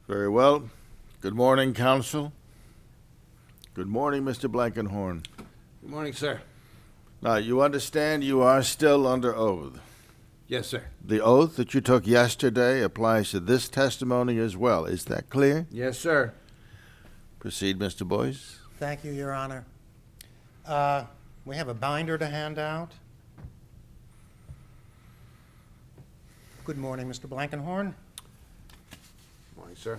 Very well. Good morning, counsel. Good morning, Mr. Blankenhorn. Good morning, sir. Now, you understand you are still under oath. Yes, sir. The oath that you took yesterday applies to this testimony as well. Is that clear? Yes, sir. Proceed, Mr. Boies. Thank you, Your Honor. We have a binder to hand out. Good morning, Mr. Blankenhorn. Morning, sir.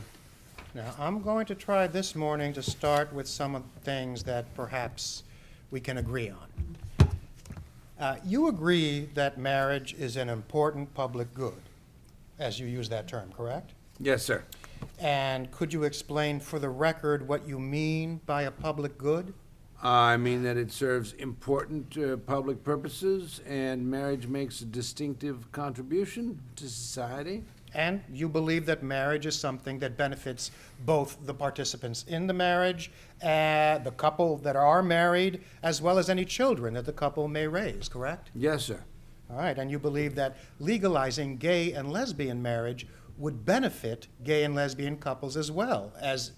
Now, I'm going to try this morning to start with some of the things that perhaps we can agree on. You agree that marriage is an important public good, as you use that term, correct? Yes, sir. And could you explain for the record what you mean by a public good? I mean that it serves important public purposes and marriage makes a distinctive contribution to society. And you believe that marriage is something that benefits both the participants in the marriage, the couple that are married, as well as any children that the couple may raise, correct? Yes, sir. All right, and you believe that legalizing gay and lesbian marriage would benefit gay and lesbian couples as well as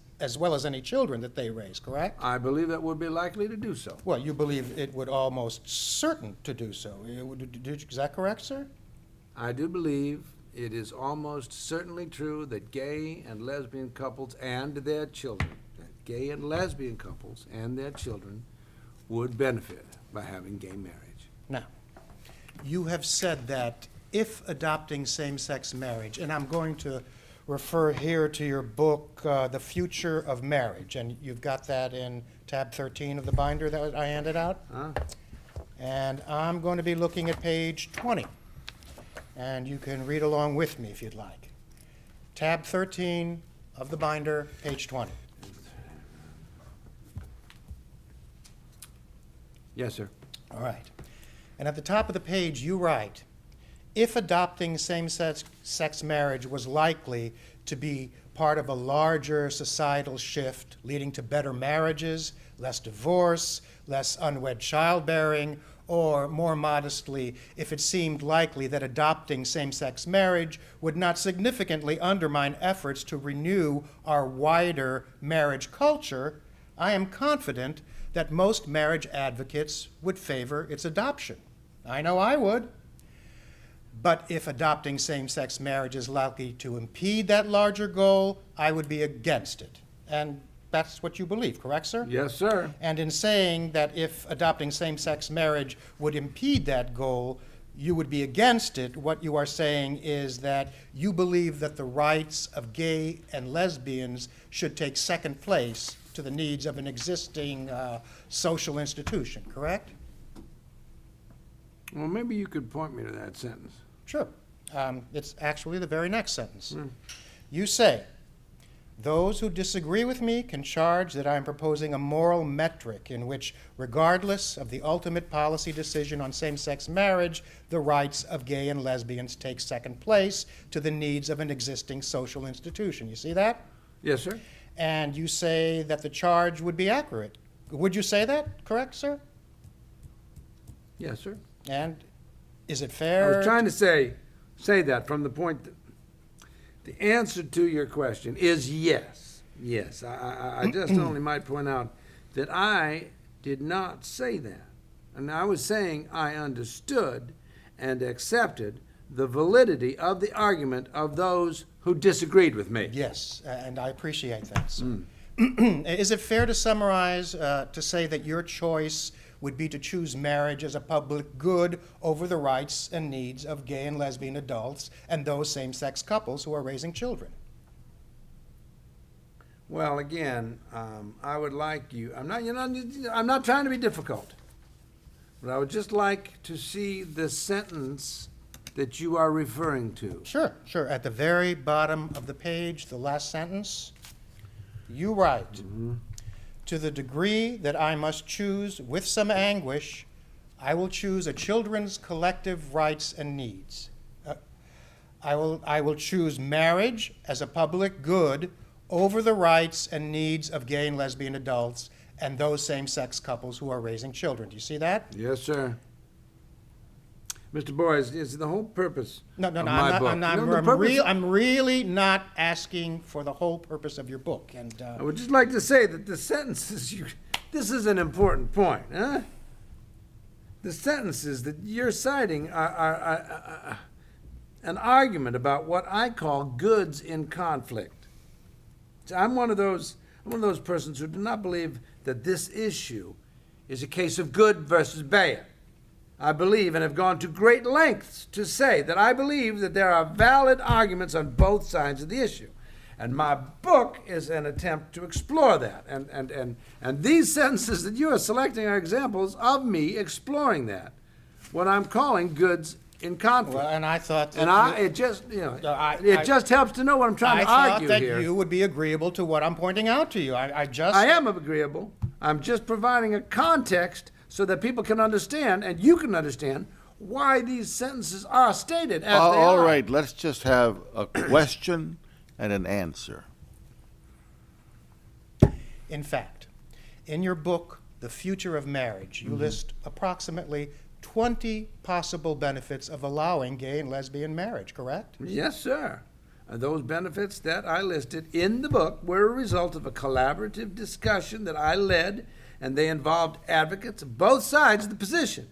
any children that they raise, correct? I believe that would be likely to do so. Well, you believe it would almost certain to do so. Is that correct, sir? I do believe it is almost certainly true that gay and lesbian couples and their children, would benefit by having gay marriage. Now, you have said that if adopting same-sex marriage, and I'm going to refer here to your book, The Future of Marriage, and you've got that in tab 13 of the binder that I handed out. And I'm going to be looking at page 20, and you can read along with me if you'd like. Tab 13 of the binder, page 20. Yes, sir. All right. And at the top of the page, you write, if adopting same-sex marriage was likely to be part of a larger societal shift leading to better marriages, less divorce, less unwed childbearing, or more modestly, if it seemed likely that adopting same-sex marriage would not significantly undermine efforts to renew our wider marriage culture, I am confident that most marriage advocates would favor its adoption. I know I would. But if adopting same-sex marriage is likely to impede that larger goal, I would be against it. And that's what you believe, correct, sir? Yes, sir. And in saying that if adopting same-sex marriage would impede that goal, you would be against it, what you are saying is that you believe that the rights of gay and lesbians should take second place to the needs of an existing social institution, correct? Well, maybe you could point me to that sentence. Sure. It's actually the very next sentence. You say, those who disagree with me can charge that I am proposing a moral metric in which, regardless of the ultimate policy decision on same-sex marriage, the rights of gay and lesbians take second place to the needs of an existing social institution. You see that? Yes, sir. And you say that the charge would be accurate. Would you say that, correct, sir? Yes, sir. And is it I fair? was trying to say that from the point that the answer to your question is yes. Yes. I just only might point out that I did not say that. And I was saying I understood and accepted the validity of the argument of those who disagreed with me. Yes, and I appreciate that, sir. Is it fair to summarize, to say that your choice would be to choose marriage as a public good over the rights and needs of gay and lesbian adults and those same-sex couples who are raising children? Well, again, I would like you. I'm not trying to be difficult, but I would just like to see the sentence that you are referring to. Sure. At the very bottom of the page, the last sentence, you write, to the degree that I must choose with some anguish, I will choose a children's collective rights and needs. I will choose marriage as a public good over the rights and needs of gay and lesbian adults and those same-sex couples who are raising children. Do you see that? Yes, sir. Mr. Boies, is the whole purpose No, of I'm my not, book. I'm really not asking for the whole purpose of your book. And I would just like to say that the sentences this is an important point, huh? The sentences that you're citing are an argument about what I call goods in conflict. So I'm one of those persons who do not believe that this issue is a case of good versus bad. I believe and have gone to great lengths to say that I believe that there are valid arguments on both sides of the issue. And my book is an attempt to explore that. And these sentences that you are selecting are examples of me exploring that, what I'm calling goods in conflict. well, and I thought that It just helps to know what I'm trying I to thought argue that here. you would be agreeable to what I'm pointing out to you. I am agreeable. I'm just providing a context so that people can understand, and you can understand, why these sentences are stated as they are. All right, let's just have a question and an answer. In fact, in your book, The Future of Marriage, you list approximately 20 possible benefits of allowing gay and lesbian marriage, correct? Yes, sir. And those benefits that I listed in the book were a result of a collaborative discussion that I led, and they involved advocates of both sides of the position.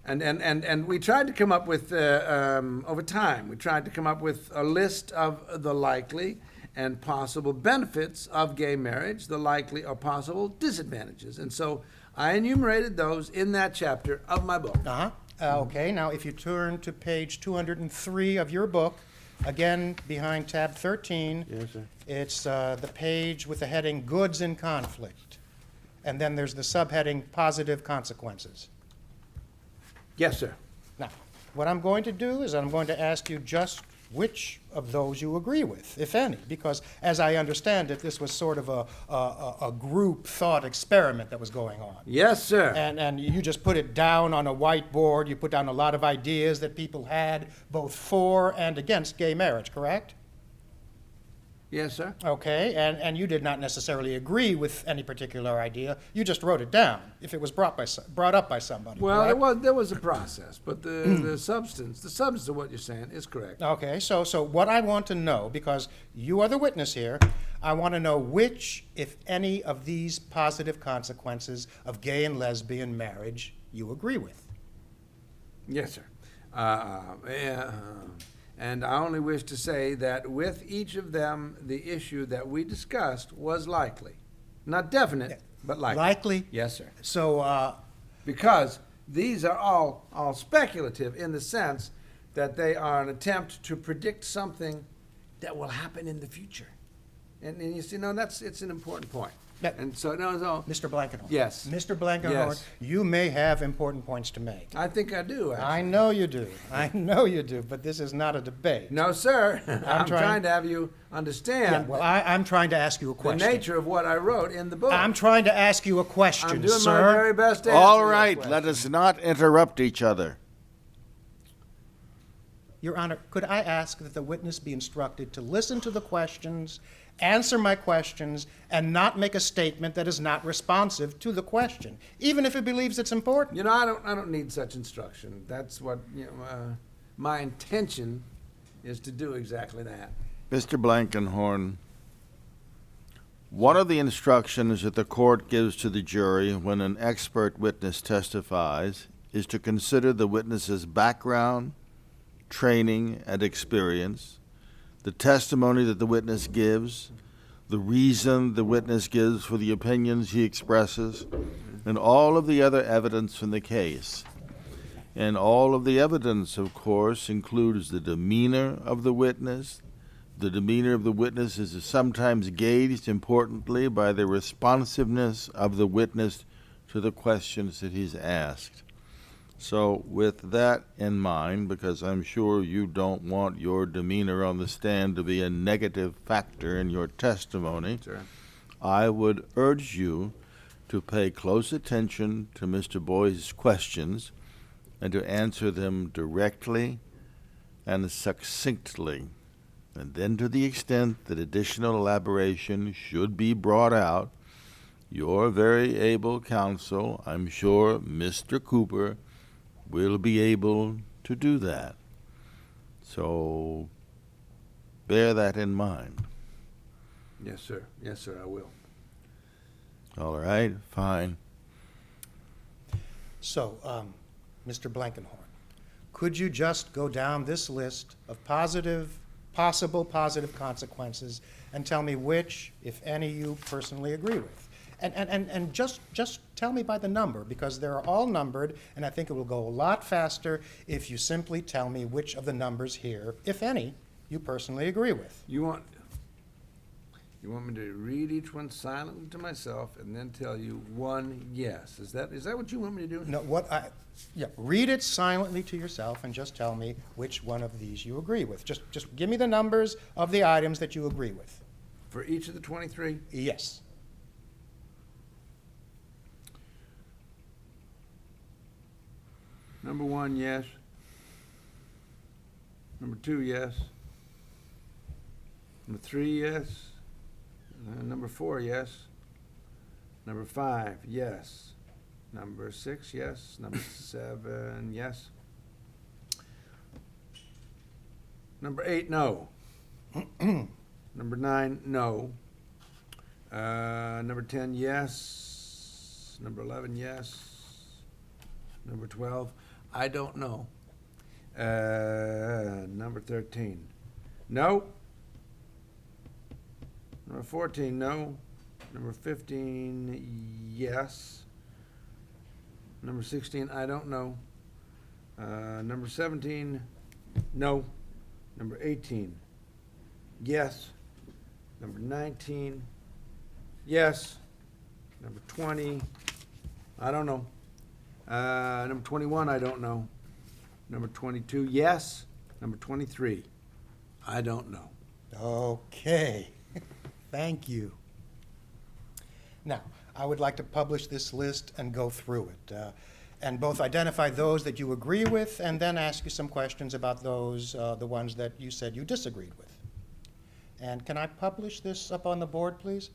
And we tried to come up with, over time, we tried to come up with a list of the likely and possible benefits of gay marriage, the likely or possible disadvantages. And so I enumerated those in that chapter of my book. Okay, now if you turn to page 203 of your book, again behind tab 13, Yes, sir. it's the page with the heading Goods in Conflict. And then there's the subheading Positive Consequences. Yes, sir. Now, what I'm going to do is I'm going to ask you just which of those you agree with, if any, because as I understand it, this was sort of a group thought experiment that was going on. Yes, sir. And you just put it down on a whiteboard, you put down a lot of ideas that people had, both for and against gay marriage, correct? Yes, sir. Okay, and you did not necessarily agree with any particular idea, you just wrote it down, if it was brought up by somebody, Well, correct? there was a process, but the substance of what you're saying is correct. Okay, so what I want to know, because you are the witness here, I want to know which, if any, of these positive consequences of gay and lesbian marriage you agree with. Yes, sir. And I only wish to say that with each of them, the issue that we discussed was likely. Not definite, but likely. Likely? Yes, sir. So, Because these are all speculative in the sense that they are an attempt to predict something that will happen in the future. And you see, it's an important point. That- And so, Mr. Blankenhorn. Yes. Mr. Blankenhorn, Yes. you may have important points to make. I think I do, actually. I know you do. I know you do, but this is not a debate. No, sir. I'm trying- trying to have you Yeah, understand well, I'm trying to ask you a the question. nature of what I wrote in the book. I'm trying to ask you a question, I'm doing sir. my very best to answer All that right, question. let us not interrupt each other. Your Honor, could I ask that the witness be instructed to listen to the questions, answer my questions, and not make a statement that is not responsive to the question, even if it believes it's important? You know, I don't need such instruction. That's what, my intention is to do exactly that. Mr. Blankenhorn, one of the instructions that the court gives to the jury when an expert witness testifies is to consider the witness's background, training, and experience, the testimony that the witness gives, the reason the witness gives for the opinions he expresses, and all of the other evidence in the case. And all of the evidence, of course, includes the demeanor of the witness. The demeanor of the witness is sometimes gauged, importantly, by the responsiveness of the witness to the questions that he's asked. So with that in mind, because I'm sure you don't want your demeanor on the stand to be a negative factor in your testimony, Sure. I would urge you to pay close attention to Mr. Boies' questions and to answer them directly and succinctly. And then, to the extent that additional elaboration should be brought out, your very able counsel, I'm sure Mr. Cooper, will be able to do that. So bear that in mind. Yes, sir. Yes, sir, I will. All right, fine. So, Mr. Blankenhorn, could you just go down this list of possible positive consequences and tell me which, if any, you personally agree with? And just tell me by the number, because they're all numbered, and I think it will go a lot faster if you simply tell me which of the numbers here, if any, you personally agree with. You want me to read each one silently to myself and then tell you one yes? Is that what you want me to do? No, read it silently to yourself and just tell me which one of these you agree with. Just give me the numbers of the items that you agree with. For each of the 23? Yes. Number 1, yes. Number 2, yes. Number 3, yes. Number 4, yes. Number 5, yes. Number 6, yes. Number 7, yes. Number 8, no. Number 9, no. Number 10, yes. Number 11, yes. Number 12, I don't know. Number 13, no. Number 14, no. Number 15, yes. Number 16, I don't know. Number 17, no. Number 18, yes. Number 19, yes. Number 20, I don't know. Number 21, I don't know. Number 22, yes. Number 23, I don't know. Okay. Thank you. Now, I would like to publish this list and go through it, and both identify those that you agree with and then ask you some questions about those, the ones that you said you disagreed with. And can I publish this up on the board, please?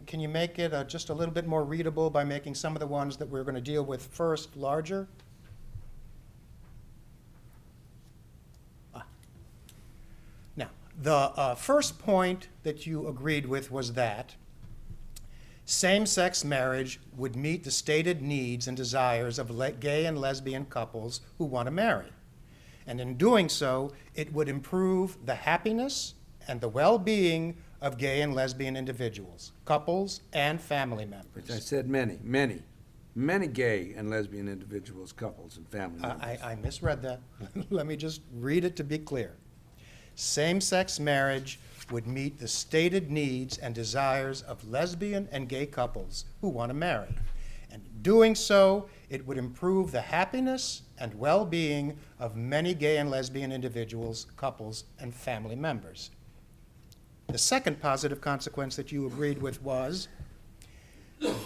Can you make it just a little bit more readable by making some of the ones that we're going to deal with first larger? Now, the first point that you agreed with was that same-sex marriage would meet the stated needs and desires of gay and lesbian couples who want to marry. And in doing so, it would improve the happiness and the well-being of gay and lesbian individuals, couples, and family members. Which I said many gay and lesbian individuals, couples, and family members. I misread that. Let me just read it to be clear. Same-sex marriage would meet the stated needs and desires of lesbian and gay couples who want to marry. And in doing so, it would improve the happiness and well-being of many gay and lesbian individuals, couples, and family members. The second positive consequence that you agreed with was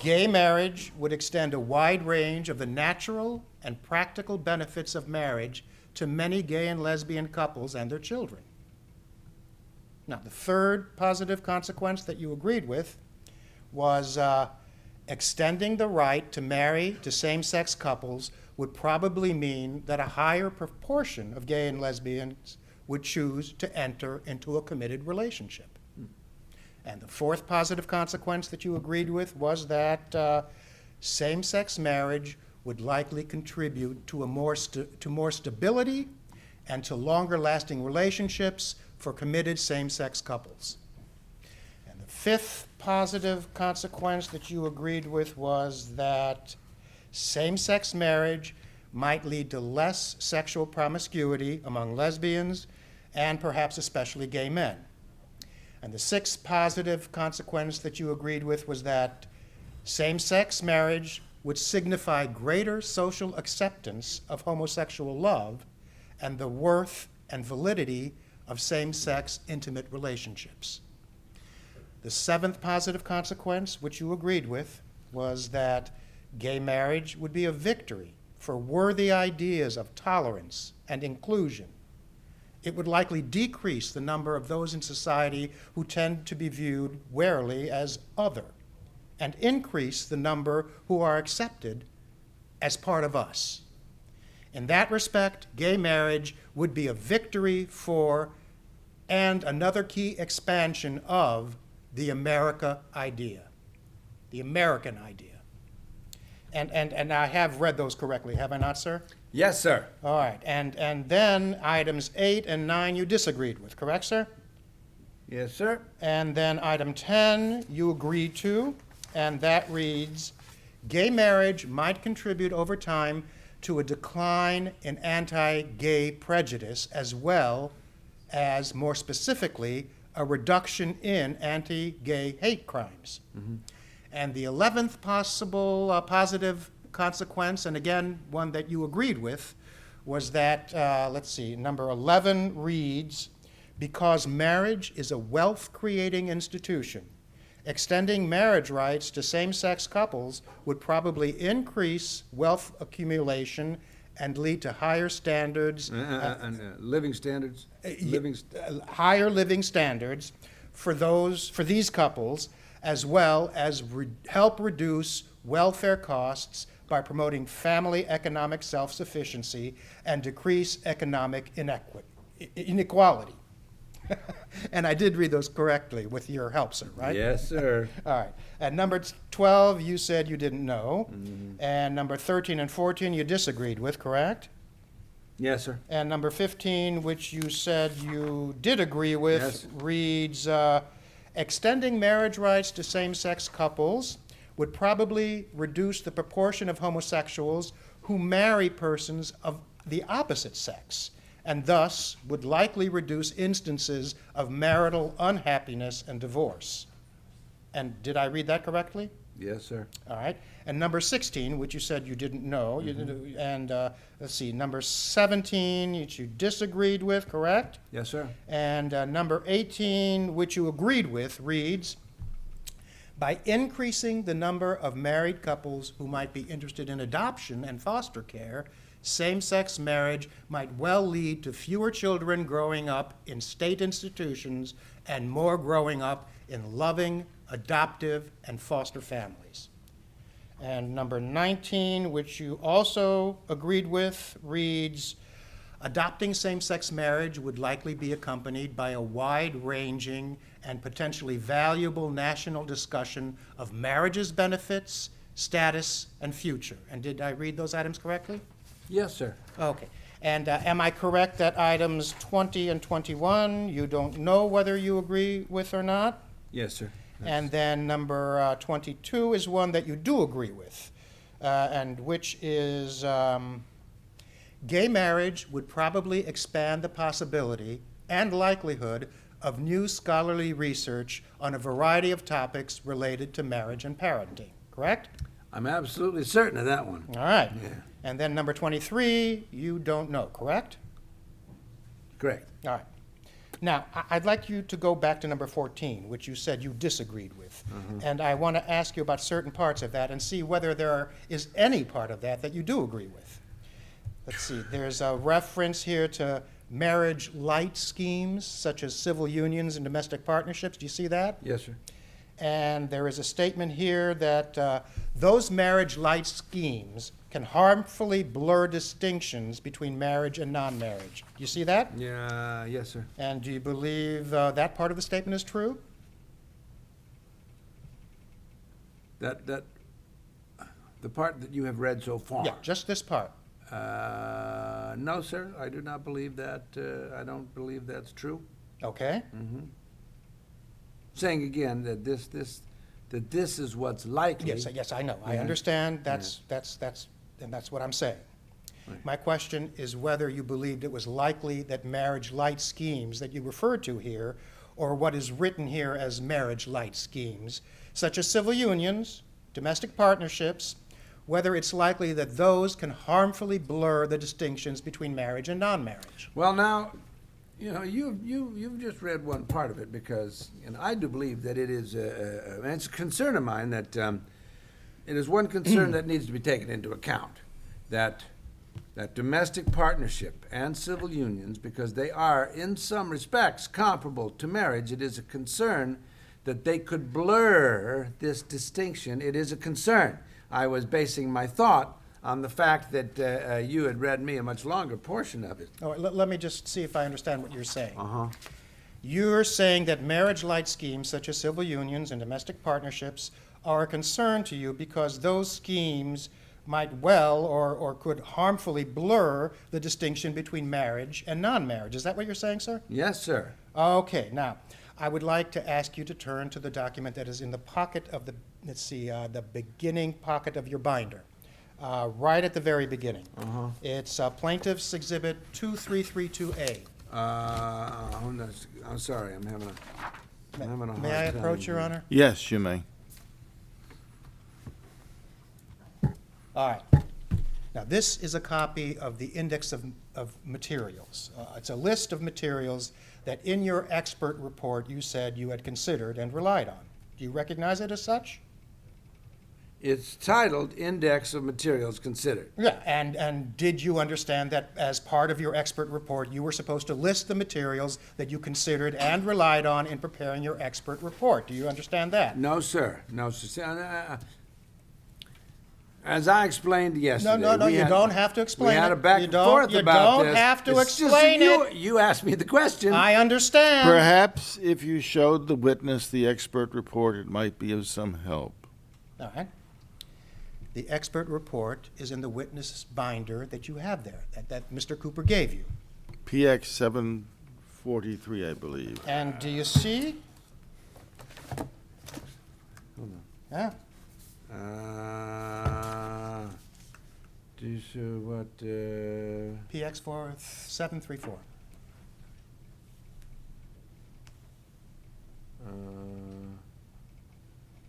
gay marriage would extend a wide range of the natural and practical benefits of marriage to many gay and lesbian couples and their children. Now, the third positive consequence that you agreed with was extending the right to marry to same-sex couples would probably mean that a higher proportion of gay and lesbians would choose to enter into a committed relationship. And the fourth positive consequence that you agreed with was that same-sex marriage would likely contribute to more stability and to longer-lasting relationships for committed same-sex couples. And the fifth positive consequence that you agreed with was that same-sex marriage might lead to less sexual promiscuity among lesbians and perhaps especially gay men. And the sixth positive consequence that you agreed with was that same-sex marriage would signify greater social acceptance of homosexual love and the worth and validity of same-sex intimate relationships. The seventh positive consequence, which you agreed with, was that gay marriage would be a victory for worthy ideas of tolerance and inclusion. It would likely decrease the number of those in society who tend to be viewed warily as other, and increase the number who are accepted as part of us. In that respect, gay marriage would be a victory for and another key expansion of the America idea, the American idea. And I have read those correctly, have I not, sir? Yes, sir. All right, and then items 8 and 9 you disagreed with, correct, sir? Yes, sir. And then item 10 you agreed to, and that reads, gay marriage might contribute over time to a decline in anti-gay prejudice as well as, more specifically, a reduction in anti-gay hate crimes. And the 11th possible positive consequence, and again, one that you agreed with, was that, let's see, number 11 reads, because marriage is a wealth-creating institution, extending marriage rights to same-sex couples would probably increase wealth accumulation and lead to higher standards, Living standards. higher living standards for these couples, as well as help reduce welfare costs by promoting family economic self-sufficiency and decrease economic inequality. And I did read those correctly with your help, sir, right? Yes, sir. All right. At number 12, you said you didn't know. And number 13 and 14, you disagreed with, correct? Yes, sir. And number 15, which you said you did agree with, Yes. reads, extending marriage rights to same-sex couples would probably reduce the proportion of homosexuals who marry persons of the opposite sex, and thus would likely reduce instances of marital unhappiness and divorce. And did I read that correctly? Yes, sir. All right. And number 16, which you said you didn't know, and let's see, number 17, which you disagreed with, correct? Yes, sir. And number 18, which you agreed with, reads, by increasing the number of married couples who might be interested in adoption and foster care, same-sex marriage might well lead to fewer children growing up in state institutions and more growing up in loving, adoptive, and foster families. And number 19, which you also agreed with, reads, adopting same-sex marriage would likely be accompanied by a wide-ranging and potentially valuable national discussion of marriage's benefits, status, and future. And did I read those items correctly? Yes, sir. Okay. And am I correct that items 20 and 21, you don't know whether you agree with or not? Yes, sir. And then number 22 is one that you do agree with, and which is gay marriage would probably expand the possibility and likelihood of new scholarly research on a variety of topics related to marriage and parenting, correct? I'm absolutely certain of that one. All right. Yeah. And then number 23, you don't know, correct? Correct. All right. Now, I'd like you to go back to number 14, which you said you disagreed with. And I want to ask you about certain parts of that and see whether there is any part of that that you do agree with. Let's see, there's a reference here to marriage light schemes, such as civil unions and domestic partnerships. Do you see that? Yes, sir. And there is a statement here that those marriage light schemes can harmfully blur distinctions between marriage and non-marriage. Do you see that? Yeah, yes, sir. And do you believe that part of the statement is true? That the part that you have read so far. Yeah, just this part. No, sir. I do not believe that. I don't believe that's true. Okay. Saying again that this is what's likely. Yes, I know. I Yeah. understand. That's what I'm saying. Right. My question is whether you believed it was likely that marriage light schemes that you referred to here, or what is written here as marriage light schemes, such as civil unions, domestic partnerships, whether it's likely that those can harmfully blur the distinctions between marriage and non-marriage. Well, now, you know, you've just read one part of it because, and I do believe that it is and it's a concern of mine that it is one concern that needs to be taken into account, that domestic partnership and civil unions, because they are in some respects comparable to marriage, it is a concern that they could blur this distinction. It is a concern. I was basing my thought on the fact that you had read me a much longer portion of it. Oh, let me just see if I understand what you're saying. Uh-huh. You're saying that marriage-like schemes such as civil unions and domestic partnerships are a concern to you because those schemes might well or could harmfully blur the distinction between marriage and non-marriage. Is that what you're saying, sir? Yes, sir. Okay, now, I would like to ask you to turn to the document that is in the pocket of the, the beginning pocket of your binder, right at the very beginning. Uh-huh. It's Plaintiff's Exhibit 2332A. I'm sorry, I'm having a hard May I time approach, Your here. Honor? Yes, you may. All right. Now, this is a copy of the Index of Materials. It's a list of materials that in your expert report you said you had considered and relied on. Do you recognize it as such? It's titled Index of Materials Considered. Yeah, and did you understand that as part of your expert report, you were supposed to list the materials that you considered and relied on in preparing your expert report? Do you understand that? No, sir. No, sir. See, as I explained yesterday. No, you don't have to explain it. We had a back You and don't- forth you about don't this. have to It's just explain you, it. You asked me the question. I understand. Perhaps if you showed the witness the expert report, it might be of some help. All right. The expert report is in the witness binder that you have there, that Mr. Cooper gave you. PX 743, I believe. And do you see? Yeah. Do you see what? PX 4734.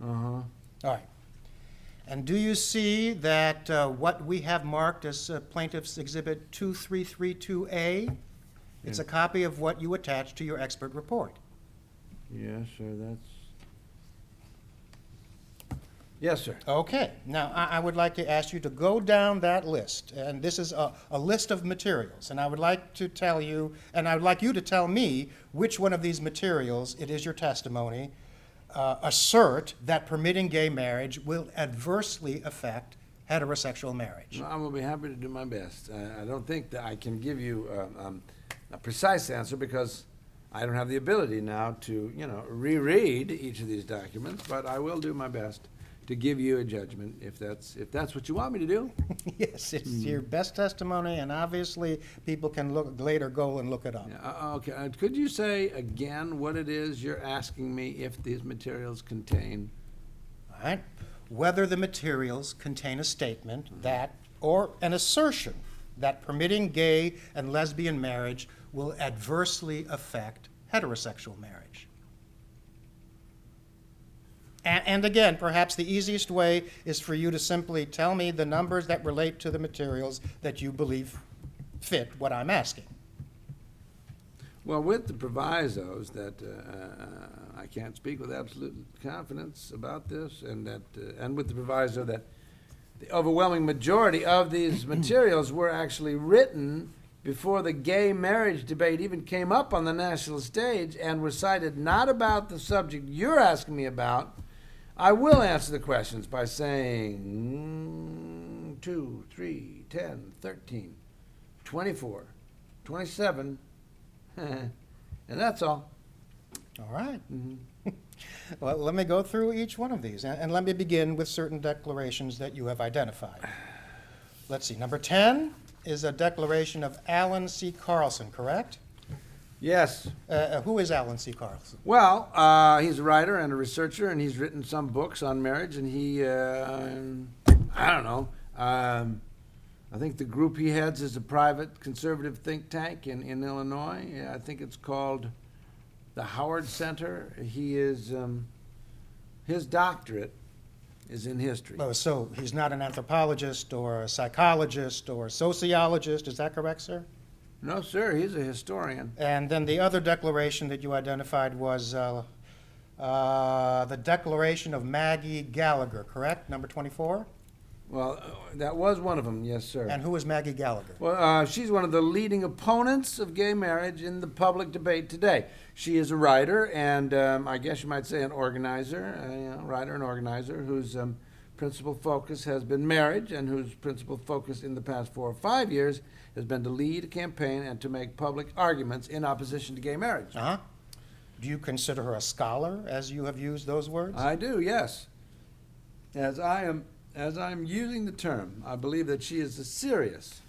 Uh-huh. All right. And do you see that what we have marked as Plaintiff's Exhibit 2332A? It's a copy of what you attached to your expert report. Yes, sir, that's... Yes, sir. Okay. Now, I would like to ask you to go down that list. And this is a list of materials. And I would like to tell you, and I would like you to tell me which one of these materials, it is your testimony, assert that permitting gay marriage will adversely affect heterosexual marriage. I will be happy to do my best. I don't think that I can give you a precise answer because I don't have the ability now to, reread each of these documents, but I will do my best to give you a judgment if that's what you want me to do. Yes, it's your best testimony, and obviously people can later go and look it up. Yeah, okay. Could you say again what it is you're asking me if these materials contain? All right. Whether the materials contain a statement that, or an assertion that permitting gay and lesbian marriage will adversely affect heterosexual marriage. And again, perhaps the easiest way is for you to simply tell me the numbers that relate to the materials that you believe fit what I'm asking. Well, with the provisos that I can't speak with absolute confidence about this, and with the proviso that the overwhelming majority of these materials were actually written before the gay marriage debate even came up on the national stage and were cited not about the subject you're asking me about, I will answer the questions by saying 2, 3, 10, 13, 24, 27, and that's all. All right. Mm-hmm. Well, let me go through each one of these, and let me begin with certain declarations that you have identified. Let's see. Number 10 is a declaration of Alan C. Carlson, correct? Yes. Who is Alan C. Carlson? Well, he's a writer and a researcher, and he's written some books on marriage, and he, I don't know, I think the group he heads is a private conservative think tank in Illinois. I think it's called the Howard Center. He is, his doctorate is in history. Oh, so he's not an anthropologist or a psychologist or a sociologist, is that correct, sir? No, sir, he's a historian. And then the other declaration that you identified was the Declaration of Maggie Gallagher, correct? Number 24? Well, that was one of them, yes, sir. And who is Maggie Gallagher? Well, she's one of the leading opponents of gay marriage in the public debate today. She is a writer and I guess you might say an organizer, writer and organizer who's principal focus has been marriage and whose principal focus in the past 4 or 5 years has been to lead a campaign and to make public arguments in opposition to gay marriage. Uh-huh. Do you consider her a scholar, as you have used those words? I do, yes. As I'm using the term, I believe that she is a serious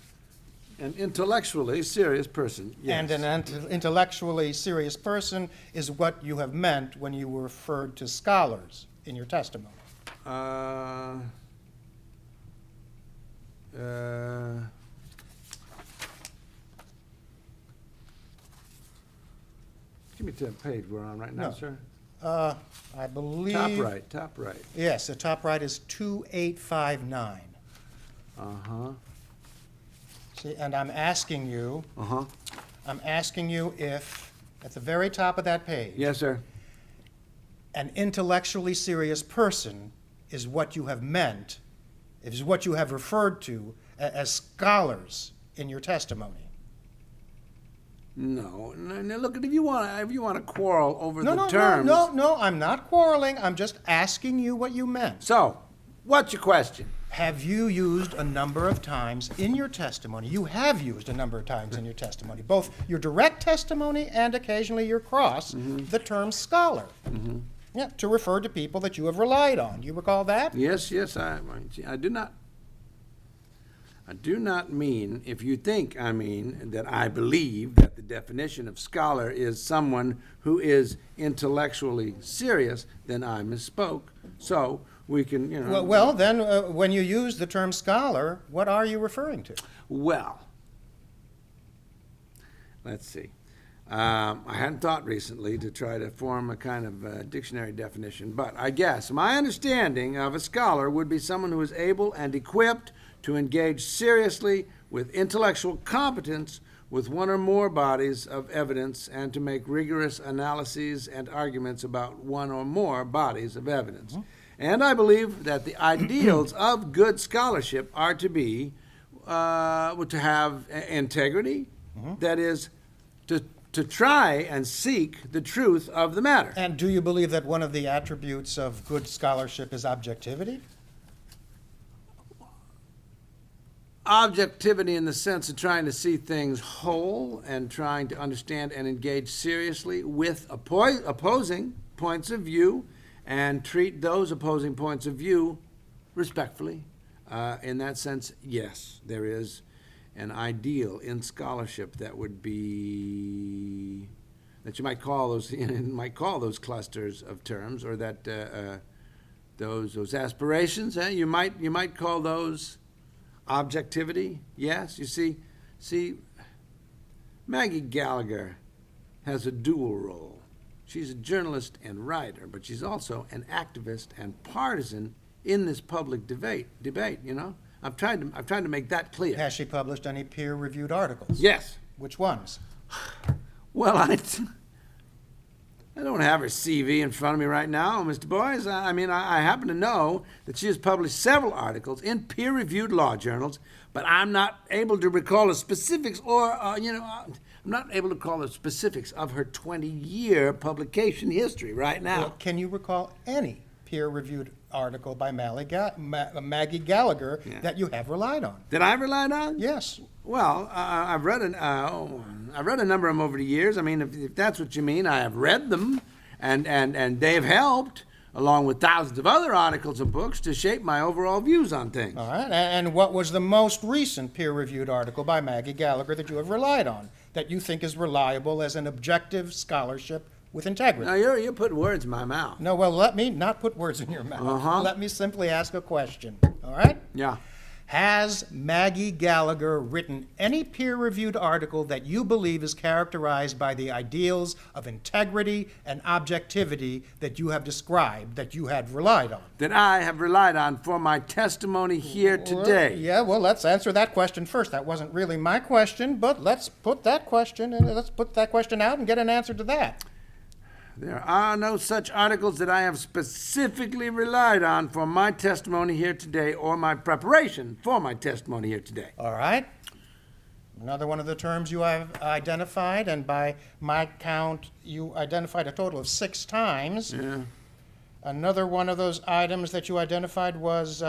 and intellectually serious person. Yes. And an intellectually serious person is what you have meant when you referred to scholars in your testimony. Give me the page we're on right now, No. sir. I believe... Top right. Yes, the top right is 2859. Uh-huh. See, and I'm asking you if, at the very top of that page, Yes, sir. an intellectually serious person is what you have meant, is what you have referred to as scholars in your testimony. No, look, if you want to quarrel over the No, terms. no, I'm not quarreling. I'm just asking you what you meant. So, what's your question? Have you used a number of times in your testimony, you have used a number of times in your testimony, both your direct testimony and occasionally your cross, the term scholar, yeah, to refer to people that you have relied on. Do you recall that? Yes, I do not. I do not mean, if you think I mean, that I believe that the definition of scholar is someone who is intellectually serious, then I misspoke. So we can, Well, then, when you use the term scholar, what are you referring to? Well, let's see. I hadn't thought recently to try to form a kind of dictionary definition, but I guess my understanding of a scholar would be someone who is able and equipped to engage seriously with intellectual competence with one or more bodies of evidence and to make rigorous analyses and arguments about one or more bodies of evidence. And I believe that the ideals of good scholarship are to be, to have integrity, that is, to try and seek the truth of the matter. And do you believe that one of the attributes of good scholarship is objectivity? Objectivity in the sense of trying to see things whole and trying to understand and engage seriously with opposing points of view and treat those opposing points of view respectfully. In that sense, yes, there is an ideal in scholarship that would be, that you might call those clusters of terms, or that those aspirations. You might call those objectivity. Yes, you see, Maggie Gallagher has a dual role. She's a journalist and writer, but she's also an activist and partisan in this public debate. I've tried to make that clear. Has she published any peer-reviewed articles? Yes. Which ones? Well, I don't have her CV in front of me right now, Mr. Boies. I happen to know that she has published several articles in peer-reviewed law journals, but I'm not able to recall the specifics, I'm not able to recall the specifics of her 20-year publication history right now. Well, can you recall any peer-reviewed article by Maggie Gallagher that you have relied on? That I relied on? Yes. Well, I've read a number of them over the years. I mean, if that's what you mean, I have read them, and they've helped, along with thousands of other articles and books, to shape my overall views on things. All right. And what was the most recent peer-reviewed article by Maggie Gallagher that you have relied on, that you think is reliable as an objective scholarship with integrity? Now, you're putting words in my mouth. No, well, let me not put words in your mouth. Uh-huh. Let me simply ask a question. All right? Yeah. Has Maggie Gallagher written any peer-reviewed article that you believe is characterized by the ideals of integrity and objectivity that you have described, that you had relied on? That I have relied on for my testimony here today. Well, let's answer that question first. That wasn't really my question, but let's put that question out and get an answer to that. There are no such articles that I have specifically relied on for my testimony here today or my preparation for my testimony here today. All right. Another one of the terms you have identified, and by my count, you identified a total of 6 times. Yeah. Another one of those items that you identified was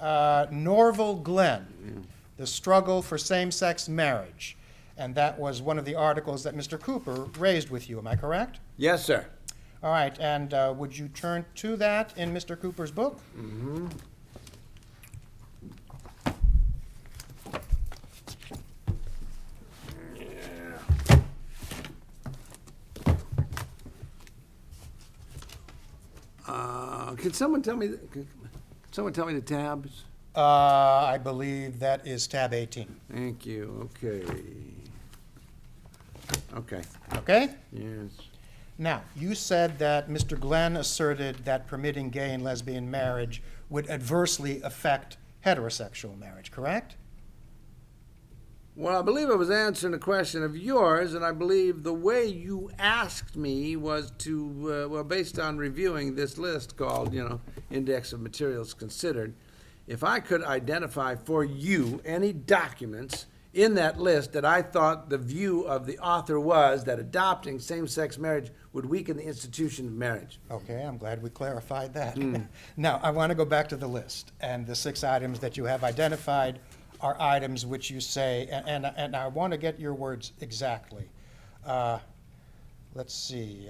Norval Glen, the struggle for same-sex marriage. And that was one of the articles that Mr. Cooper raised with you, am I correct? Yes, sir. All right, and would you turn to that in Mr. Cooper's book? Mm-hmm. Can someone tell me the tabs? I believe that is tab 18. Thank you. Okay. Okay. Okay? Yes. Now, you said that Mr. Glenn asserted that permitting gay and lesbian marriage would adversely affect heterosexual marriage, correct? Well, I believe I was answering a question of yours, and I believe the way you asked me was to, well, based on reviewing this list called, Index of Materials Considered, if I could identify for you any documents in that list that I thought the view of the author was that adopting same-sex marriage would weaken the institution of marriage. Okay, I'm glad we clarified that. Now, I want to go back to the list, and the 6 items that you have identified are items which you say, and I want to get your words exactly. Let's see,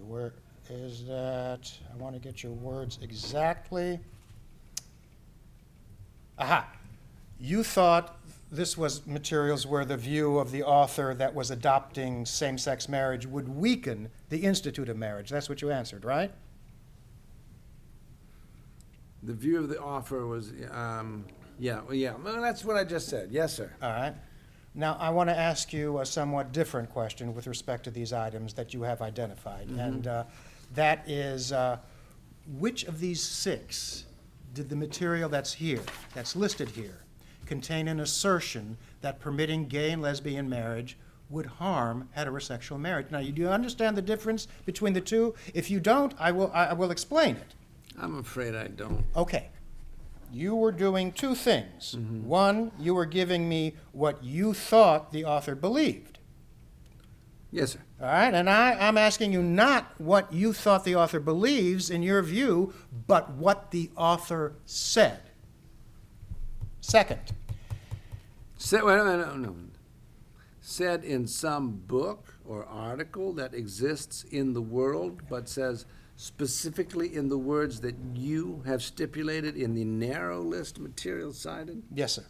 where is that? I want to get your words exactly. Aha, you thought this was materials where the view of the author that was adopting same-sex marriage would weaken the institute of marriage. That's what you answered, right? The view of the author was, yeah. Well, that's what I just said. Yes, sir. All right. Now, I want to ask you a somewhat different question with respect to these items that you have identified. And that is, which of these 6 did the material that's here, that's listed here, contain an assertion that permitting gay and lesbian marriage would harm heterosexual marriage? Now, do you understand the difference between the two? If you don't, I will explain it. I'm afraid I don't. Okay. You were doing 2 things. One, you were giving me what you thought the author believed. Yes, sir. All right, and I'm asking you not what you thought the author believes in your view, but what the author said. Second. No. Said in some book or article that exists in the world, but says specifically in the words that you have stipulated in the narrow list of materials cited? Yes, sir.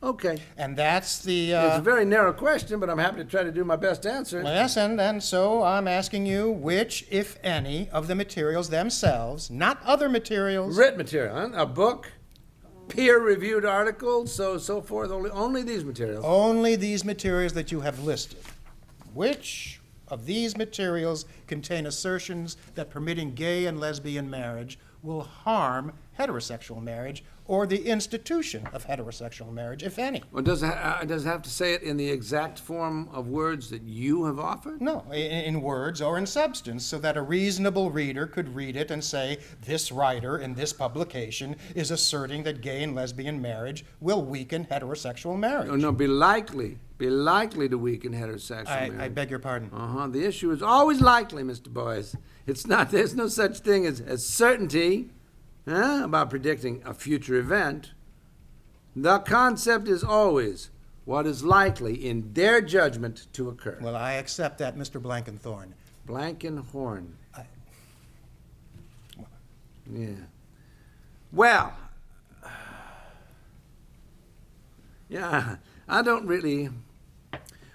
Okay. And that's the... It's a very narrow question, but I'm happy to try to do my best to answer it. Yes, and so I'm asking you which, if any, of the materials themselves, not other materials... Written material, huh? A book, peer-reviewed article, so forth, only these materials. Only these materials that you have listed. Which of these materials contain assertions that permitting gay and lesbian marriage will harm heterosexual marriage or the institution of heterosexual marriage, if any? Well, does it have to say it in the exact form of words that you have offered? No, in words or in substance, so that a reasonable reader could read it and say, this writer in this publication is asserting that gay and lesbian marriage will weaken heterosexual marriage. No, be likely to weaken heterosexual marriage. I beg your pardon. The issue is always likely, Mr. Boies. It's not, there's no such thing as certainty about predicting a future event. The concept is always what is likely in their judgment to occur. Well, I accept that, Mr. Blankenthorne. Blankenhorn. Yeah. Well, yeah, I don't really,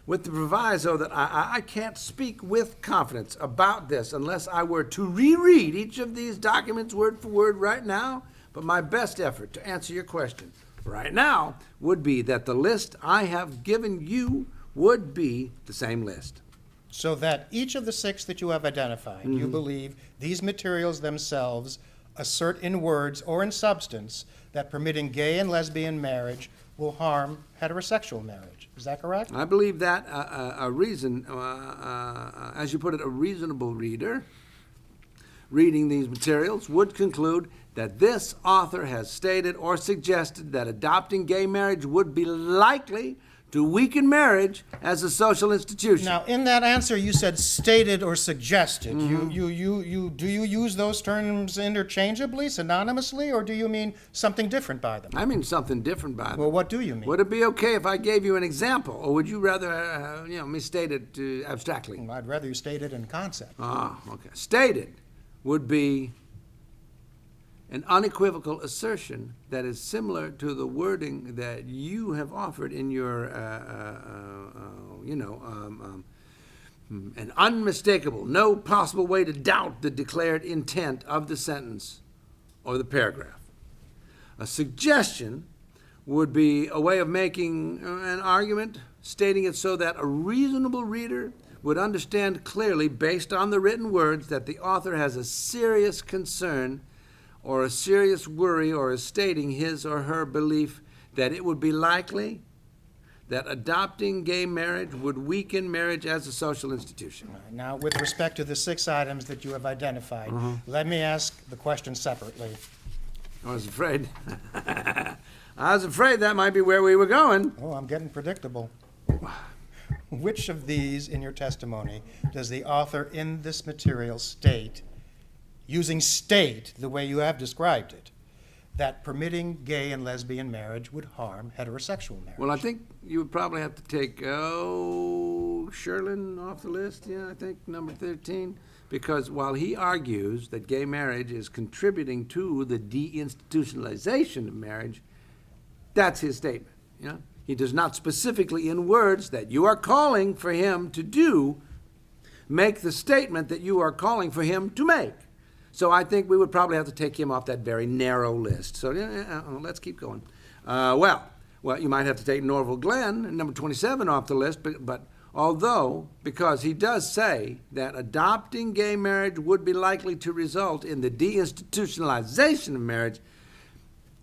with the proviso that I can't speak with confidence about this unless I were to reread each of these documents word for word right now, but my best effort to answer your question right now would be that the list I have given you would be the same list. So that each of the 6 that you have identified, you believe these materials themselves assert in words or in substance that permitting gay and lesbian marriage will harm heterosexual marriage. Is that correct? I believe that as you put it, a reasonable reader reading these materials would conclude that this author has stated or suggested that adopting gay marriage would be likely to weaken marriage as a social institution. Now, in that answer, you said stated or suggested. Do you use those terms interchangeably, synonymously, or do you mean something different by them? I mean something different by them. Well, what do you mean? Would it be okay if I gave you an example, or would you rather, me state it abstractly? I'd rather you state it in concept. Ah, okay. Stated would be an unequivocal assertion that is similar to the wording that you have offered in your, an unmistakable, no possible way to doubt the declared intent of the sentence or the paragraph. A suggestion would be a way of making an argument, stating it so that a reasonable reader would understand clearly, based on the written words, that the author has a serious concern or a serious worry, or is stating his or her belief that it would be likely that adopting gay marriage would weaken marriage as a social institution. Now, with respect to the 6 items that you have identified, let me ask the question separately. I was afraid. I was afraid that might be where we were going. Oh, I'm getting predictable. Which of these in your testimony does the author in this material state, using state the way you have described it, that permitting gay and lesbian marriage would harm heterosexual marriage? Well, I think you would probably have to take, Sherlin off the list, I think, number 13, because while he argues that gay marriage is contributing to the deinstitutionalization of marriage, that's his statement, He does not specifically, in words that you are calling for him to do, make the statement that you are calling for him to make. So I think we would probably have to take him off that very narrow list. So let's keep going. Well, you might have to take Norval Glenn, number 27, off the list, but although, because he does say that adopting gay marriage would be likely to result in the deinstitutionalization of marriage,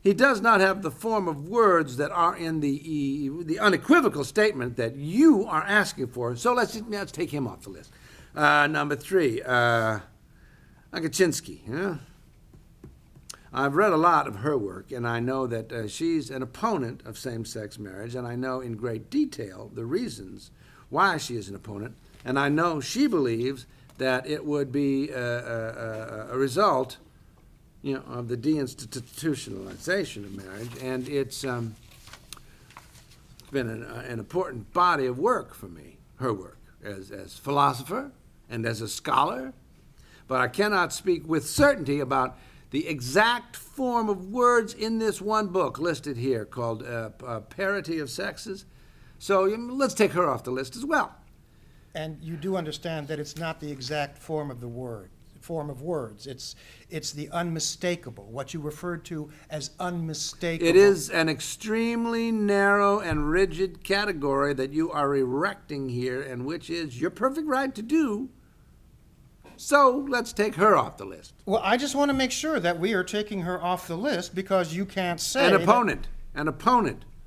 he does not have the form of words that are in the unequivocal statement that you are asking for. So let's take him off the list. Number 3, Akachinsky. I've read a lot of her work, and I know that she's an opponent of same-sex marriage, and I know in great detail the reasons why she is an opponent, and I know she believes that it would be a result of the deinstitutionalization of marriage, and it's been an important body of work for me, her work, as philosopher and as a scholar. But I cannot speak with certainty about the exact form of words in this one book listed here called Parity of Sexes. So let's take her off the list as well. And you do understand that it's not the exact form of words. It's the unmistakable, what you referred to as unmistakable. It is an extremely narrow and rigid category that you are erecting here, and which is your perfect right to do. So let's take her off the list. Well, I just want to make sure that we are taking her off the list, because you can't say an opponent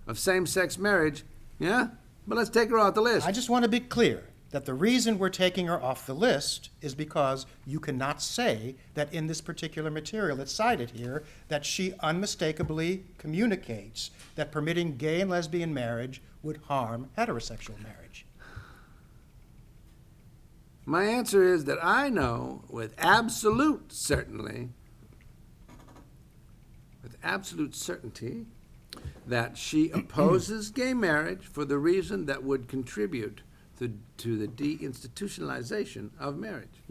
of same-sex marriage, but let's take her off the list. I just want to be clear that the reason we're taking her off the list is because you cannot say that in this particular material that's cited here that she unmistakably communicates that permitting gay and lesbian marriage would harm heterosexual marriage. My answer is that I know with absolute certainty that she opposes gay marriage for the reason that would contribute to the deinstitutionalization of marriage.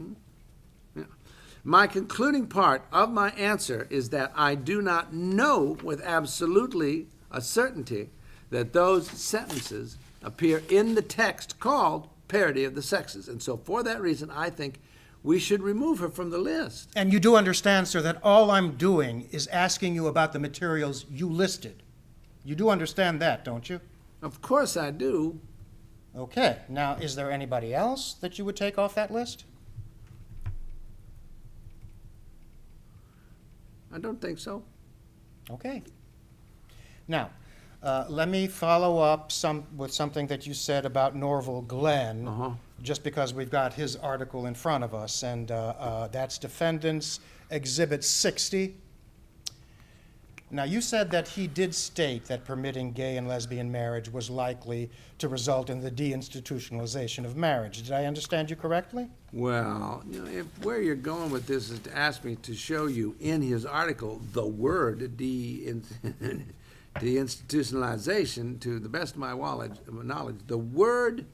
My concluding part of my answer is that I do not know with absolutely a certainty that those sentences appear in the text called Parity of the Sexes. And so for that reason, I think we should remove her from the list. And you do understand, sir, that all I'm doing is asking you about the materials you listed. You do understand that, don't you? Of course I do. Okay. Now, is there anybody else that you would take off that list? I don't think so. Okay. Now, let me follow up with something that you said about Norval Glenn, just because we've got his article in front of us, and that's Defendant's Exhibit 60. Now, you said that he did state that permitting gay and lesbian marriage was likely to result in the deinstitutionalization of marriage. Did I understand you correctly? Well, you know, if where you're going with this is to ask me to show you in his article the word deinstitutionalization, to the best of my knowledge, the word,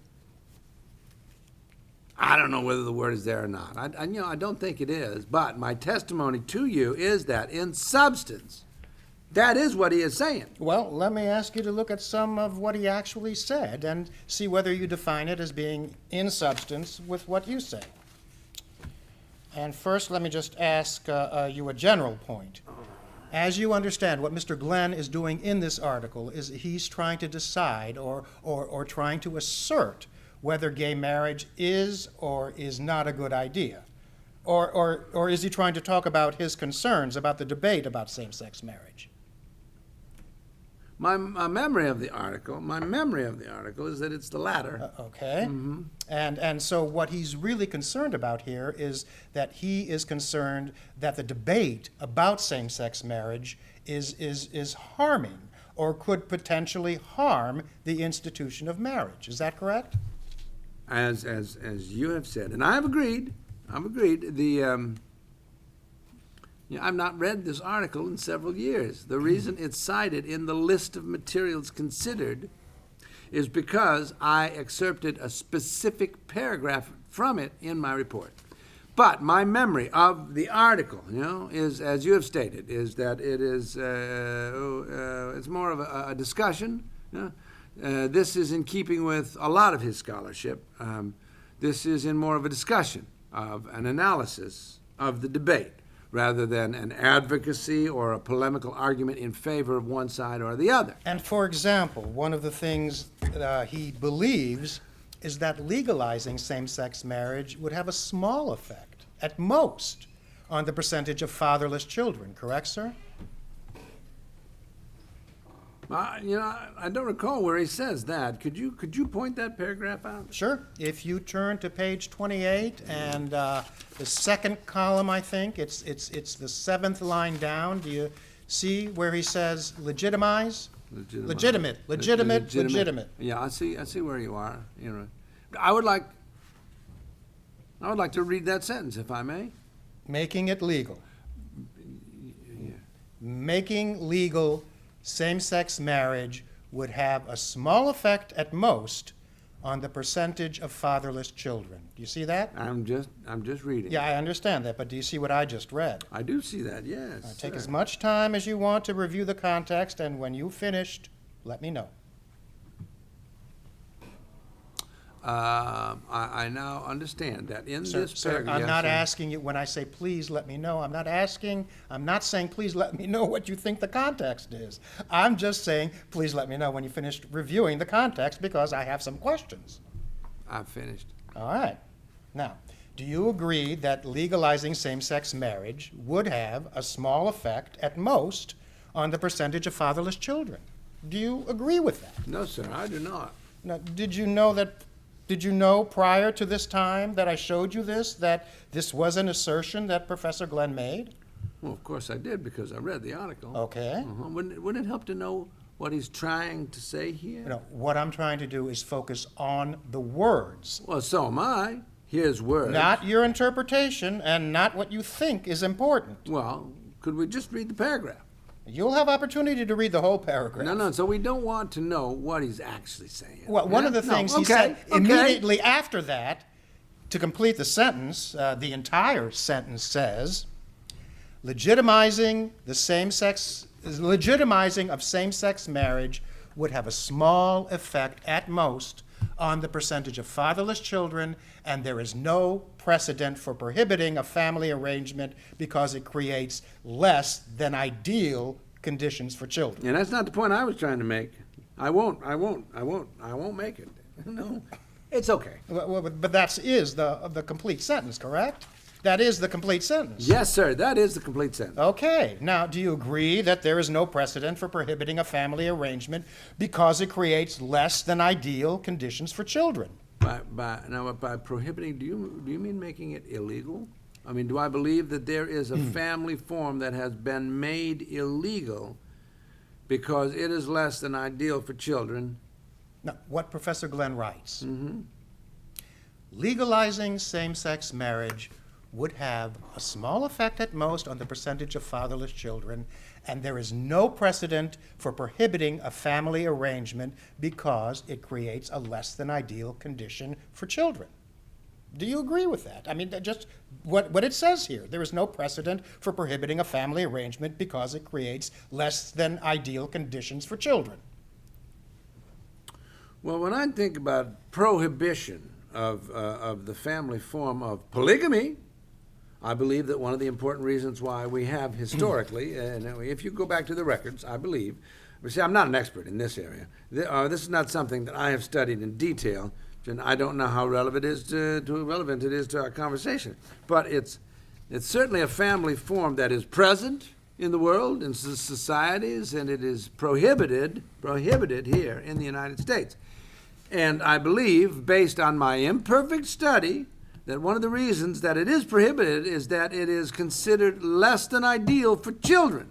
I don't know whether the word is there or not. I don't think it is, but my testimony to you is that in substance, that is what he is saying. Well, let me ask you to look at some of what he actually said and see whether you define it as being in substance with what you say. And first, let me just ask you a general point. As you understand, what Mr. Glenn is doing in this article is he's trying to decide or trying to assert whether gay marriage is or is not a good idea. Or is he trying to talk about his concerns about the debate about same-sex marriage? My memory of the article is that it's the latter. Okay. Mm-hmm. And so what he's really concerned about here is that he is concerned that the debate about same-sex marriage is harming or could potentially harm the institution of marriage. Is that correct? As you have said, and I've agreed. I've not read this article in several years. The reason it's cited in the list of materials considered is because I excerpted a specific paragraph from it in my report. But my memory of the article, is, as you have stated, is that it is it's more of a discussion. This is in keeping with a lot of his scholarship. This is in more of a discussion of an analysis of the debate, rather than an advocacy or a polemical argument in favor of one side or the other. And for example, one of the things he believes is that legalizing same-sex marriage would have a small effect, at most, on the percentage of fatherless children. Correct, sir? I don't recall where he says that. Could you point that paragraph out? Sure. If you turn to page 28 and the second column, I think, it's the seventh line down. Do you see where he says legitimize? Legitimate. Yeah, I see where you are. I would like to read that sentence, if I may. Making it legal. Yeah. Making legal same-sex marriage would have a small effect at most on the percentage of fatherless children. Do you see that? I'm just reading. Yeah, I understand that, but do you see what I just read? I do see that, yes. Take as much time as you want to review the context, and when you've finished, let me know. I now understand that in this paragraph. I'm not asking you, when I say please let me know, I'm not saying please let me know what you think the context is. I'm just saying please let me know when you finished reviewing the context, because I have some questions. I've finished. All right. Now, do you agree that legalizing same-sex marriage would have a small effect at most on the percentage of fatherless children? Do you agree with that? No, sir, I do not. Now, did you know prior to this time that I showed you this, that this was an assertion that Professor Glenn made? Well, of course I did, because I read the article. Okay. Wouldn't it help to know what he's trying to say here? What I'm trying to do is focus on the words. Well, so am I. Here's words. Not your interpretation, and not what you think is important. Well, could we just read the paragraph? You'll have opportunity to read the whole paragraph. No, so we don't want to know what he's actually saying. Well, one of the things he said immediately after that, to complete the sentence, the entire sentence says, legitimizing of same-sex marriage would have a small effect at most on the percentage of fatherless children, and there is no precedent for prohibiting a family arrangement because it creates less than ideal conditions for children. And that's not the point I was trying to make. I won't make it. No, it's okay. But that is the complete sentence, correct? That is the complete sentence. Yes, sir, that is the complete sentence. Okay. Now, do you agree that there is no precedent for prohibiting a family arrangement because it creates less than ideal conditions for children? By prohibiting, do you mean making it illegal? I mean, do I believe that there is a family form that has been made illegal because it is less than ideal for children. Now, what Professor Glenn writes, legalizing same-sex marriage would have a small effect at most on the percentage of fatherless children, and there is no precedent for prohibiting a family arrangement because it creates a less than ideal condition for children. Do you agree with that? I mean, just what it says here. There is no precedent for prohibiting a family arrangement because it creates less than ideal conditions for children. Well, when I think about prohibition of the family form of polygamy, I believe that one of the important reasons why we have historically, and if you go back to the records, I believe, but see, I'm not an expert in this area. This is not something that I have studied in detail, and I don't know how relevant it is to our conversation. But it's certainly a family form that is present in the world, in societies, and it is prohibited here in the United States. And I believe, based on my imperfect study, that one of the reasons that it is prohibited is that it is considered less than ideal for children.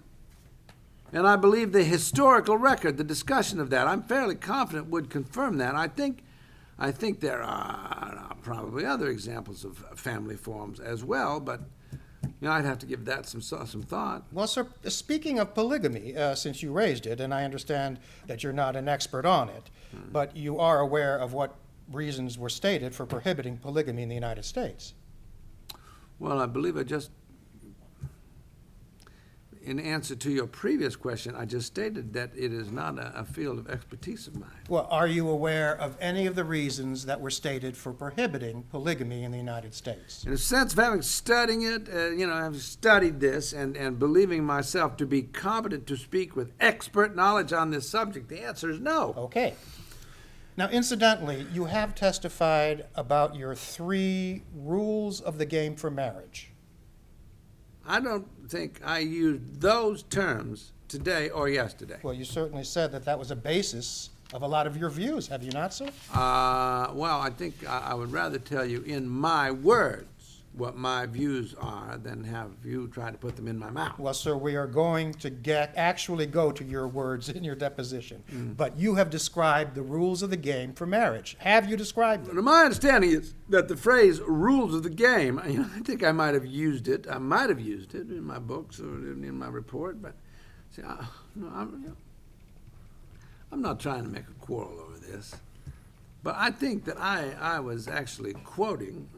And I believe the historical record, the discussion of that, I'm fairly confident would confirm that. I think there are probably other examples of family forms as well, but I'd have to give that some thought. Well, sir, speaking of polygamy, since you raised it, and I understand that you're not an expert on it, but you are aware of what reasons were stated for prohibiting polygamy in the United States. Well, I believe in answer to your previous question, I just stated that it is not a field of expertise of mine. Well, are you aware of any of the reasons that were stated for prohibiting polygamy in the United States? In a sense of having studied it, I've studied this and believing myself to be competent to speak with expert knowledge on this subject, the answer is no. Okay. Now, incidentally, you have testified about your 3 rules of the game for marriage. I don't think I used those terms today or yesterday. Well, you certainly said that that was a basis of a lot of your views, have you not, sir? Well, I think I would rather tell you in my words what my views are than have you try to put them in my mouth. Well, sir, we are going to actually go to your words in your deposition. But you have described the rules of the game for marriage. Have you described them? My understanding is that the phrase "rules of the game," I think I might have used it. I might have used it in my books or in my report, but see, I'm not trying to make a quarrel over this. But I think that I was actually quoting,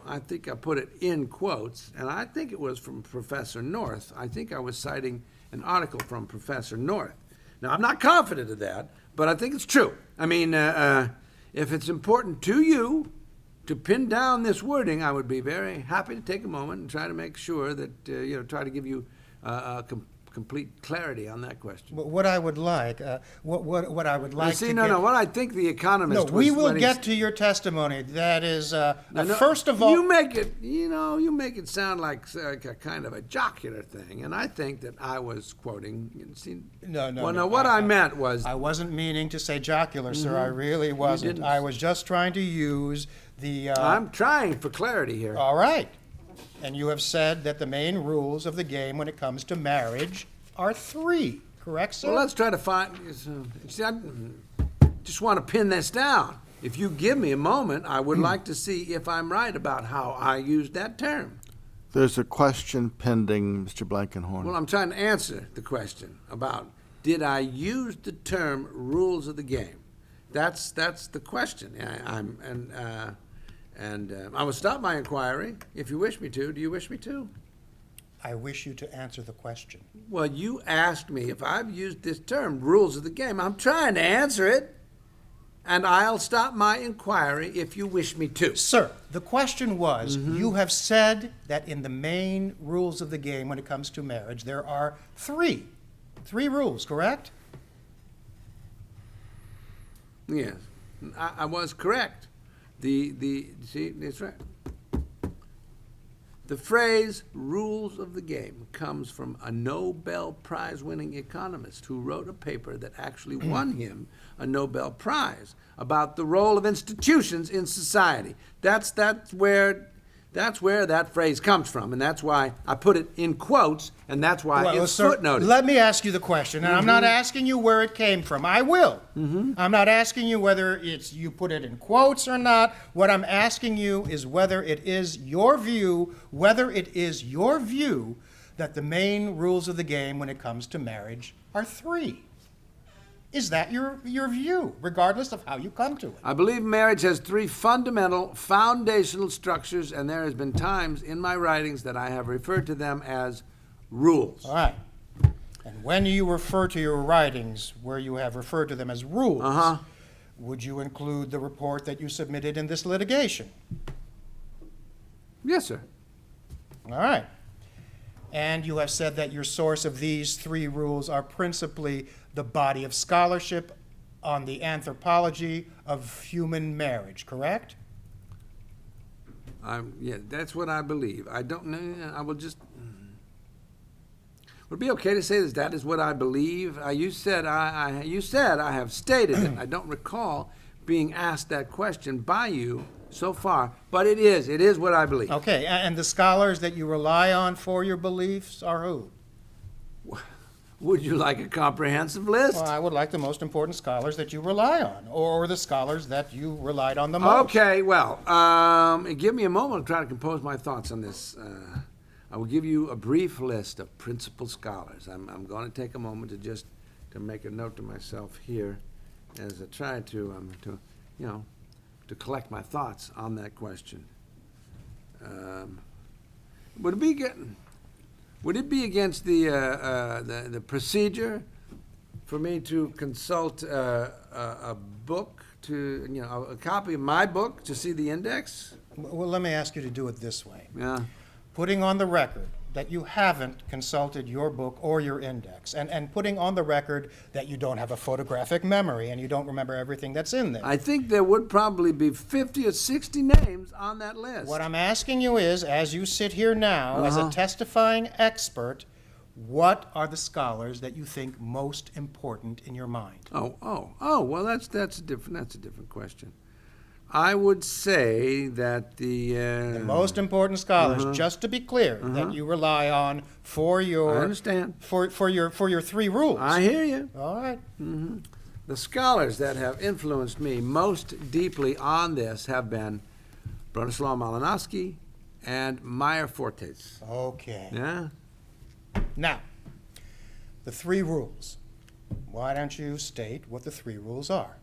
I think I put it in quotes, and I think it was from Professor North. I think I was citing an article from Professor North. Now, I'm not confident of that, but I think it's true. I mean, if it's important to you to pin down this wording, I would be very happy to take a moment and try to make sure that, try to give you complete clarity on that question. What I would like, what I would like to get... what I think the economist was... No, we will get to your testimony. That is, first of all... You make it sound like a kind of a jocular thing, and I think that I was quoting... What I meant was... I wasn't meaning to say jocular, sir. I really wasn't. I was just trying to use the... I'm trying for clarity here. All right. And you have said that the main rules of the game when it comes to marriage are 3, correct, sir? Well, let's try to find... See, I just want to pin this down. If you give me a moment, I would like to see if I'm right about how I used that term. There's a question pending, Mr. Blankenhorn. Well, I'm trying to answer the question about, did I use the term rules of the game? That's the question. I will stop my inquiry if you wish me to. Do you wish me to? I wish you to answer the question. Well, you asked me if I've used this term, rules of the game. I'm trying to answer it, and I'll stop my inquiry if you wish me to. Sir, the question was, you have said that in the main rules of the game when it comes to marriage, there are 3 rules, correct? Yes, I was correct. See, that's right. The phrase rules of the game comes from a Nobel Prize-winning economist who wrote a paper that actually won him a Nobel Prize about the role of institutions in society. That's where That's where that phrase comes from, and that's why I put it in quotes, and that's why it's sir, footnoted. let me ask you the question, and I'm not asking you where it came from. I will. I'm not asking you whether it's you put it in quotes or not. What I'm asking you is whether it is your view, that the main rules of the game when it comes to marriage are 3. Is that your view, regardless of how you come to it? I believe marriage has 3 fundamental, foundational structures, and there has been times in my writings that I have referred to them as rules. All right. And when you refer to your writings where you have referred to them as rules, would you include the report that you submitted in this litigation? Yes, sir. All right. And you have said that your source of these 3 rules are principally the body of scholarship on the anthropology of human marriage, correct? Yeah, that's what I believe. I don't know. I will just. Would it be okay to say that is what I believe? You said I have stated it. I don't recall being asked that question by you so far, but it is what I believe. Okay, and the scholars that you rely on for your beliefs are who? Would you like a comprehensive list? Well, I would like the most important scholars that you rely on, or the scholars that you relied on the most. Okay, well, give me a moment to try to compose my thoughts on this. I will give you a brief list of principal scholars. I'm going to take a moment to make a note to myself here as I try to collect my thoughts on that question. Would it be against the procedure for me to consult a book, a copy of my book to see the index? Well, let me ask you to do it this way. Yeah. Putting on the record that you haven't consulted your book or your index, and putting on the record that you don't have a photographic memory and you don't remember everything that's in there. I think there would probably be 50 or 60 names on that list. What I'm asking you is, as you sit here now as a testifying expert, what are the scholars that you think most important in your mind? Well, that's a different question. I would say that the most important scholars, just to be clear, that you rely on for your I understand. for your 3 rules. I hear you. All right. The scholars that have influenced me most deeply on this have been Bronislaw Malinowski and Meyer Fortes. Okay. Yeah? Now, the 3 rules. Why don't you state what the 3 rules are?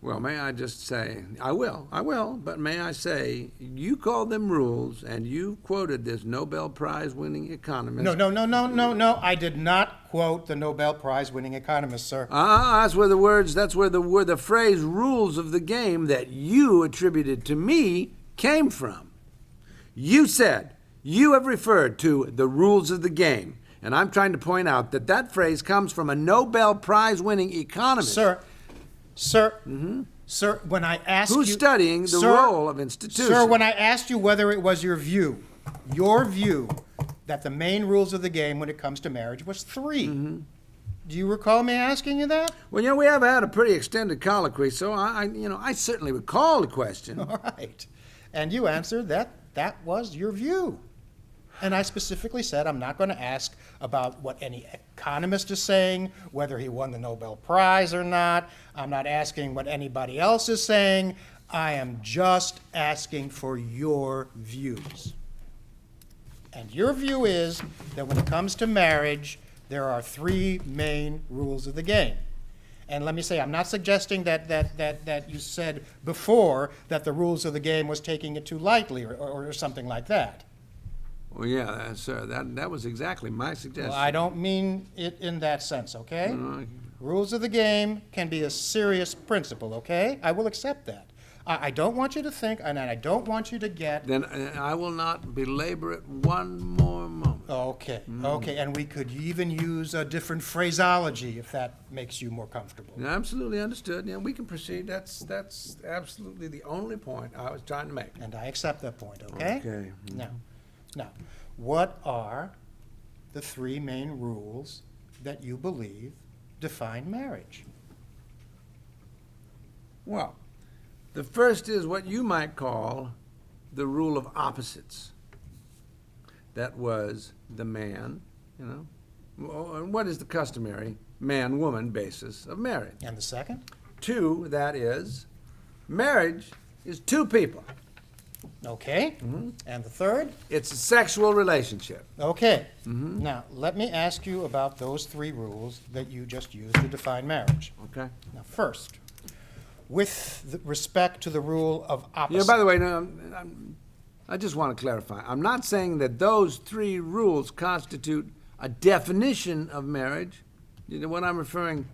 Well, may I just say, I will, but may I say, you called them rules, and you quoted this Nobel Prize winning economist. No, I did not quote the Nobel Prize winning economist, sir. That's where the phrase rules of the game that you attributed to me came from. You said, you have referred to the rules of the game, and I'm trying to point out that phrase comes from a Nobel Prize winning economist. Sir, when I asked you... Who's studying the role of institutions? Sir, when I asked you whether it was your view, that the main rules of the game when it comes to marriage was 3. Do you recall me asking you that? Well, we have had a pretty extended colloquy, so I certainly recall the question. All right. And you answered that was your view. And I specifically said I'm not going to ask about what any economist is saying, whether he won the Nobel Prize or not. I'm not asking what anybody else is saying. I am just asking for your views. And your view is that when it comes to marriage, there are 3 main rules of the game. And let me say, I'm not suggesting that you said before that the rules of the game was taking it too lightly or something like that. Well, yeah, sir, that was exactly my suggestion. Well, I don't mean it in that sense, okay? Rules of the game can be a serious principle, okay? I will accept that. I don't want you to think, and I don't want you to get... Then I will not belabor it one more moment. Okay, okay, and we could even use a different phraseology if that makes you more comfortable. Absolutely understood. Yeah, we can proceed. That's absolutely the only point I was trying to make. And I accept that point, okay? Okay. Now, what are the 3 main rules that you believe define marriage? Well, The first is what you might call the rule of opposites. That was the man, you know. And what is the customary man-woman basis of marriage? And the second? 2, that is, marriage is 2 people. Okay. And the third? It's a sexual relationship. Okay. Now, let me ask you about those 3 rules that you just used to define marriage. Okay. Now, first, with respect to the rule of Yeah, opposites. by the way, no, I just want to clarify. I'm not saying that those 3 rules constitute a definition of marriage. You know, what I'm referring,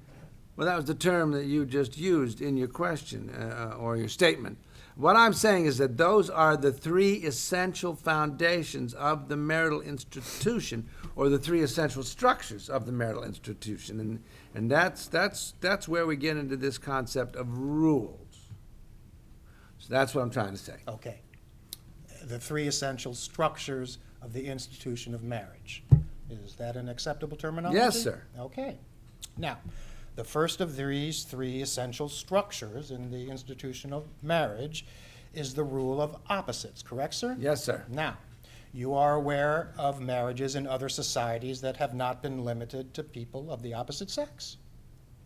well, that was the term that you just used in your question or your statement. What I'm saying is that those are the 3 essential foundations of the marital institution, or the 3 essential structures of the marital institution, and that's where we get into this concept of rules. So that's what I'm trying to say. Okay. The 3 essential structures of the institution of marriage. Is that an acceptable terminology? Yes, sir. Okay. Now, the first of these 3 essential structures in the institution of marriage is the rule of opposites, correct, sir? Yes, sir. Now, you are aware of marriages in other societies that have not been limited to people of the opposite sex.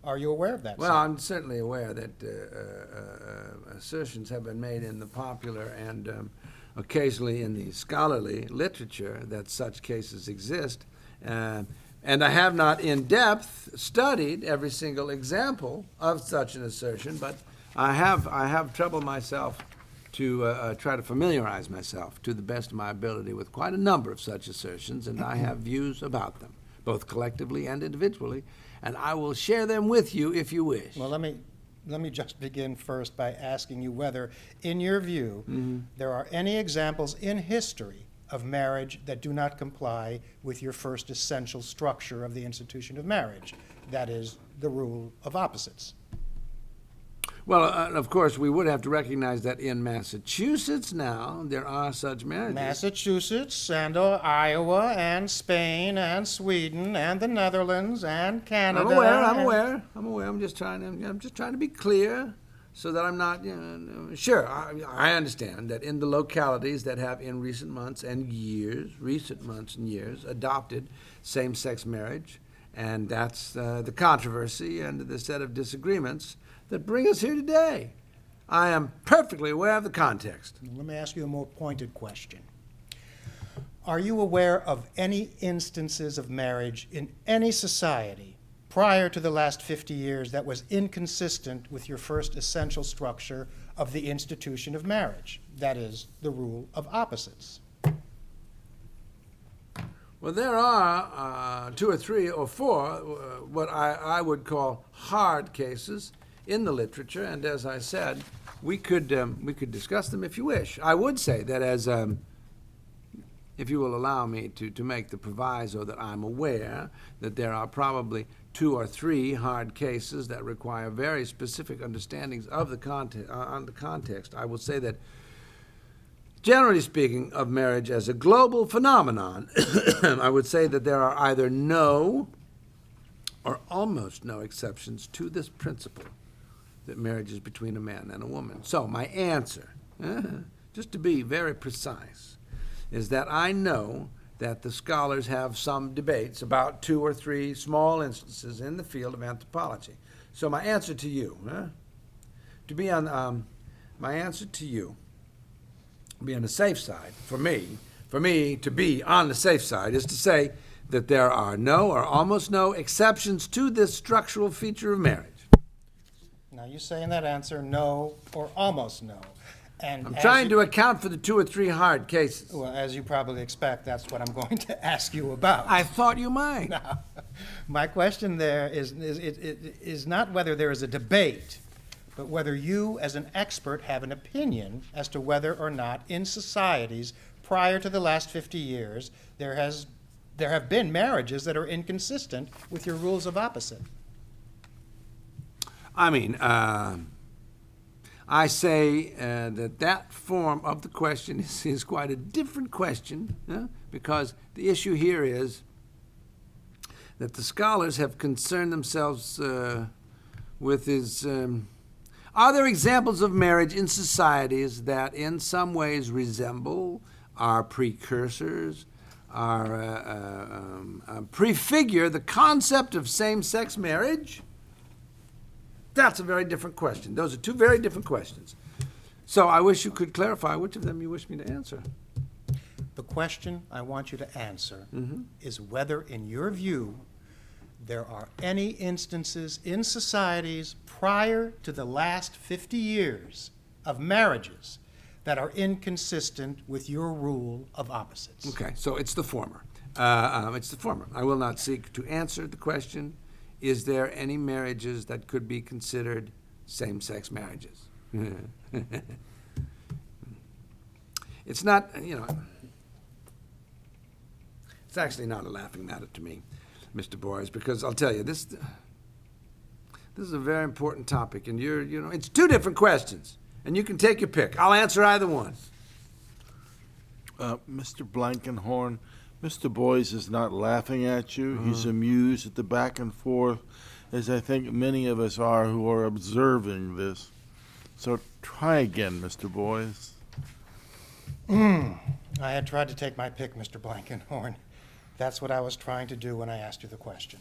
Are you aware of that, Well, sir? I'm certainly aware that assertions have been made in the popular and occasionally in the scholarly literature that such cases exist. And I have not in depth studied every single example of such an assertion, but I have troubled myself to try to familiarize myself to the best of my ability with quite a number of such assertions, and I have views about them, both collectively and individually, and I will share them with you if you wish. Well, let me just begin first by asking you whether, in your view, there are any examples in history of marriage that do not comply with your first essential structure of the institution of marriage, that is, the rule of opposites. Well, of course, we would have to recognize that in Massachusetts now, there are such marriages. Massachusetts and Iowa and Spain and Sweden and the Netherlands and Canada. I'm aware. I'm just trying to be clear so that I'm not, sure, I understand that in the localities that have in recent months and years, adopted same-sex marriage, and that's the controversy and the set of disagreements that bring us here today. I am perfectly aware of the context. Let me ask you a more pointed question. Are you aware of any instances of marriage in any society prior to the last 50 years that was inconsistent with your first essential structure of the institution of marriage, that is, the rule of opposites? Well, there are 2 or 3 or 4 what I would call hard cases in the literature, and as I said, we could discuss them if you wish. I would say that as if you will allow me to make the proviso that I'm aware that there are probably 2 or 3 hard cases that require very specific understandings of the context. I will say that, generally speaking, of marriage as a global phenomenon, I would say that there are either no or almost no exceptions to this principle that marriage is between a man and a woman. So my answer, just to be very precise, is that I know that the scholars have some debates about 2 or 3 small instances in the field of anthropology. So my answer to you, to be on the safe side, for me to be on the safe side is to say that there are no or almost no exceptions to this structural feature of marriage. Now, you say in that answer no or almost no. And I'm trying to account for the 2 or 3 hard cases. Well, as you probably expect, that's what I'm going to ask you about. I thought you might. Now, my question there is not whether there is a debate, but whether you, as an expert, have an opinion as to whether or not in societies prior to the last 50 years there have been marriages that are inconsistent with your rules of opposite. I mean, I say that form of the question is quite a different question, because the issue here is that the scholars have concerned themselves with is, Are there examples of marriage in societies that in some ways resemble, are precursors, prefigure the concept of same-sex marriage? That's a very different question. Those are two very different questions. So I wish you could clarify which of them you wish me to answer. The question I want you to answer is whether, in your view, there are any instances in societies prior to the last 50 years of marriages that are inconsistent with your rule of opposites. Okay, so it's the former. It's the former. I will not seek to answer the question, is there any marriages that could be considered same-sex marriages? It's not, it's actually not a laughing matter to me, Mr. Boies, because I'll tell you, this is a very important topic, and it's two different questions, and you can take your pick. I'll answer either one. Mr. Blankenhorn, Mr. Boies is not laughing at you. He's amused at the back and forth, as I think many of us are who are observing this. So try again, Mr. Boies. I had tried to take my pick, Mr. Blankenhorn. That's what I was trying to do when I asked you the question.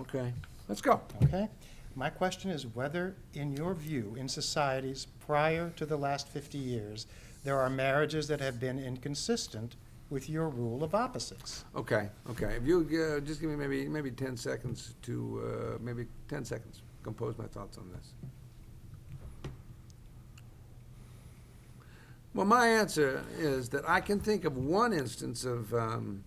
Okay, let's go. Okay? My question is whether, in your view, in societies prior to the last 50 years, there are marriages that have been inconsistent with your rule of opposites. Okay. If you just give me maybe 10 seconds to, compose my thoughts on this. Well, my answer is that I can think of one instance of, in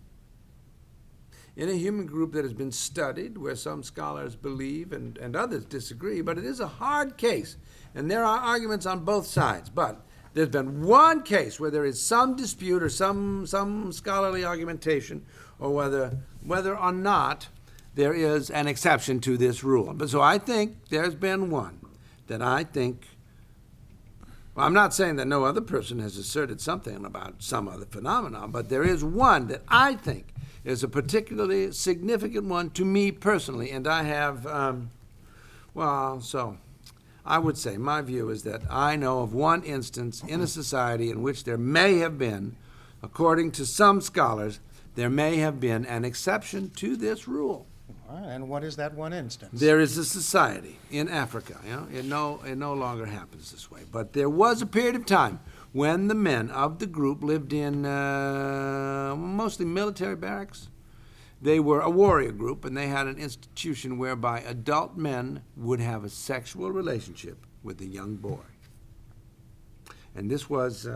a human group that has been studied, where some scholars believe and others disagree, but it is a hard case, and there are arguments on both sides. But there's been one case where there is some dispute or some scholarly argumentation, or whether or not there is an exception to this rule. But so I think there's been one that I think. Well, I'm not saying that no other person has asserted something about some other phenomenon, but there is one that I think is a particularly significant one to me personally, and I have, so I would say my view is that I know of one instance in a society in which there may have been, according to some scholars, there may have been an exception to this rule. All right, and what is that one instance? There is a society in Africa. It no longer happens this way. But there was a period of time when the men of the group lived in mostly military barracks. They were a warrior group, and they had an institution whereby adult men would have a sexual relationship with a young boy. And this was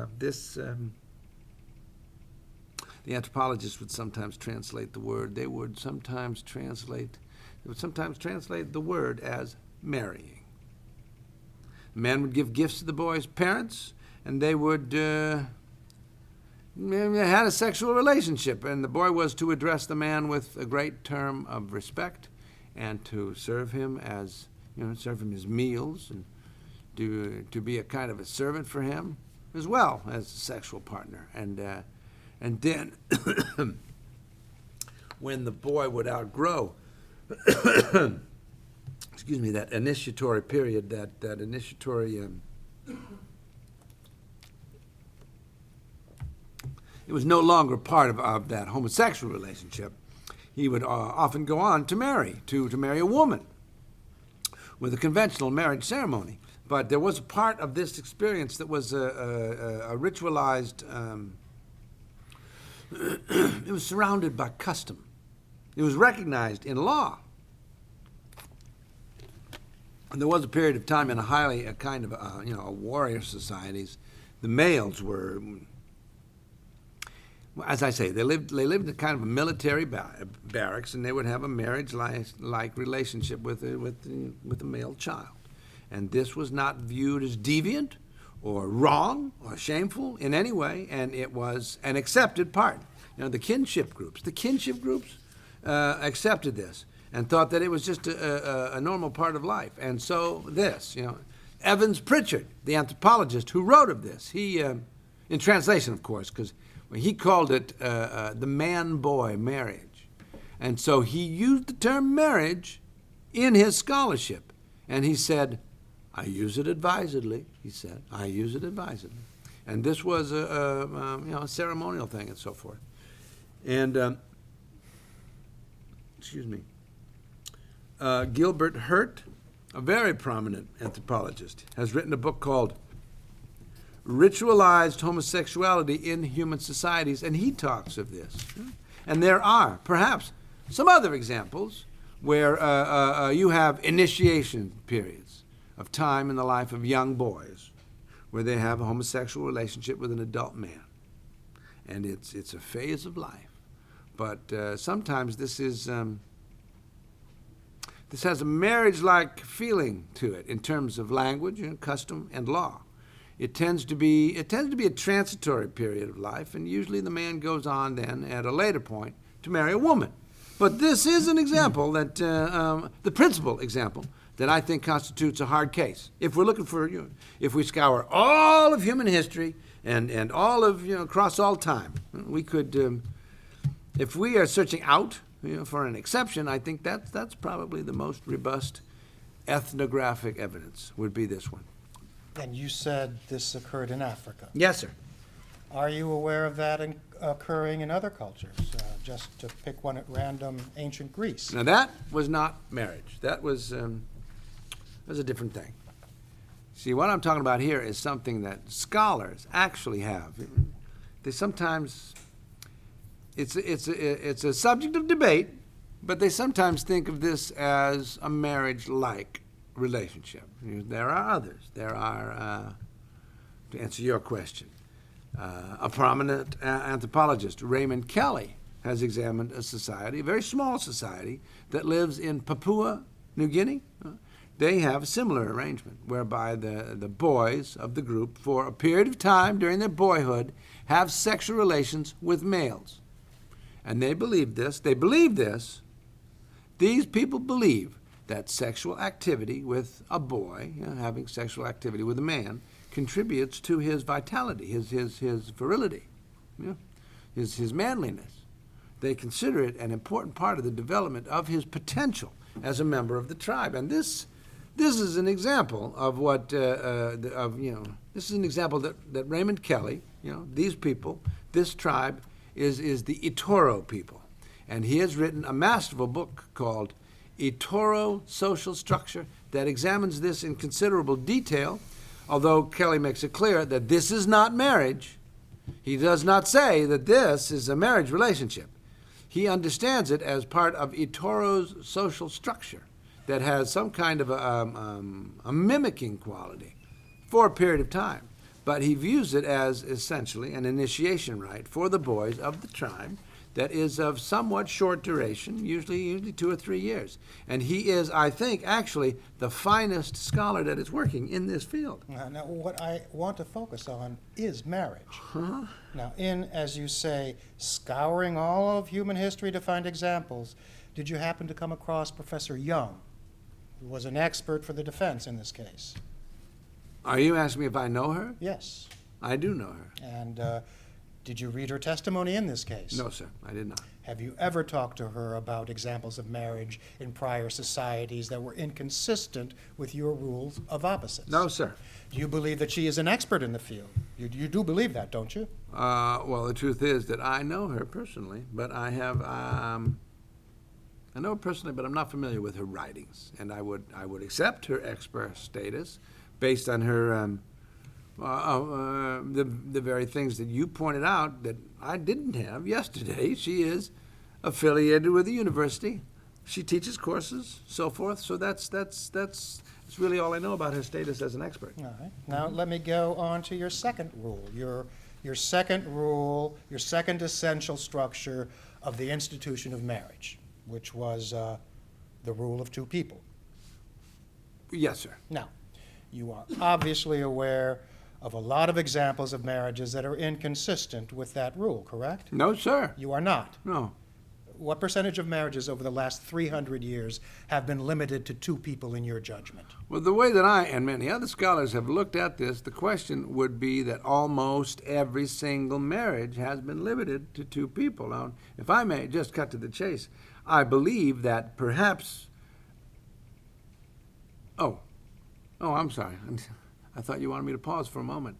the anthropologists would sometimes translate the word. They would sometimes translate the word as marrying. The man would give gifts to the boy's parents, and they would had a sexual relationship, and the boy was to address the man with a great term of respect, and to serve him as serve him his meals, and to be a kind of a servant for him, as well as a sexual partner. And then, when the boy would outgrow, that initiatory period, that initiatory, it was no longer part of that homosexual relationship. He would often go on to marry a woman with a conventional marriage ceremony. But there was a part of this experience that was a ritualized. It was surrounded by custom. It was recognized in law. And there was a period of time in a kind of warrior societies. The males were, as I say, they lived in a kind of a military barracks, and they would have a marriage-like relationship with a male child. And this was not viewed as deviant or wrong or shameful in any way, and it was an accepted part. The kinship groups accepted this and thought that it was just a normal part of life. And so Evans Pritchard, the anthropologist who wrote of this, he, in translation, of course, because he called it the man-boy marriage. And so he used the term marriage in his scholarship. And he said, I use it advisedly, he said. I use it advisedly. And this was a ceremonial thing and so forth. And, Gilbert Hurt, a very prominent anthropologist, has written a book called Ritualized Homosexuality in Human Societies, and he talks of this. And there are perhaps some other examples where you have initiation periods of time in the life of young boys where they have a homosexual relationship with an adult man. And it's a phase of life. But sometimes this is this has a marriage-like feeling to it in terms of language and custom and law. It tends to be a transitory period of life, and usually the man goes on then at a later point to marry a woman. But this is an example that the principal example that I think constitutes a hard case. If we're looking for, if we scour all of human history and all of across all time, we could, if we are searching out for an exception, I think that's probably the most robust ethnographic evidence would be this one. And you said this occurred in Africa. Yes, sir. Are you aware of that occurring in other cultures? Just to pick one at random, ancient Greece. Now that was not marriage. That was a different thing. See, what I'm talking about here is something that scholars actually have. They sometimes, it's a subject of debate, but they sometimes think of this as a marriage-like relationship. There are others. There are, to answer your question, a prominent anthropologist, Raymond Kelly, has examined a society, a very small society, that lives in Papua New Guinea. They have a similar arrangement whereby the boys of the group, for a period of time during their boyhood, have sexual relations with males. And they believe this. These people believe that sexual activity with a boy, having sexual activity with a man, contributes to his vitality, his virility, his manliness. They consider it an important part of the development of his potential as a member of the tribe. And this is an example of what this is an example that Raymond Kelly, these people, this tribe is the Itoro people, and he has written a masterful book called Itoro Social Structure that examines this in considerable detail. Although Kelly makes it clear that this is not marriage, he does not say that this is a marriage relationship. He understands it as part of Itoro's social structure that has some kind of a mimicking quality for a period of time. But he views it as essentially an initiation rite for the boys of the tribe that is of somewhat short duration, usually 2 or 3 years. And he is, I think, actually the finest scholar that is working in this field. Now, what I want to focus on is marriage. Now, as you say, scouring all of human history to find examples, did you happen to come across Professor Young, who was an expert for the defense in this case? Are you asking me if I know her? Yes. I do know her. And did you read her testimony in this case? No, sir, I did not. Have you ever talked to her about examples of marriage in prior societies that were inconsistent with your rules of opposites? No, sir. Do you believe that she is an expert in the field? You do believe that, don't you? Well, the truth is that I know her personally, but I have, I know her personally, but I'm not familiar with her writings. And I would accept her expert status based on her, the very things that you pointed out that I didn't have yesterday. She is affiliated with the university. She teaches courses, so forth. So that's really all I know about her status as an expert. All right. Now let me go on to your second rule. Your second rule, your second essential structure of the institution of marriage, which was the rule of 2 people. Yes, sir. Now, you are obviously aware of a lot of examples of marriages that are inconsistent with that rule, correct? No, sir. You are not. No. What percentage of marriages over the last 300 years have been limited to 2 people in your judgment? Well, the way that I and many other scholars have looked at this, the question would be that almost every single marriage has been limited to 2 people. Now, if I may just cut to the chase, I believe that perhaps, Oh, I'm sorry. I thought you wanted me to pause for a moment.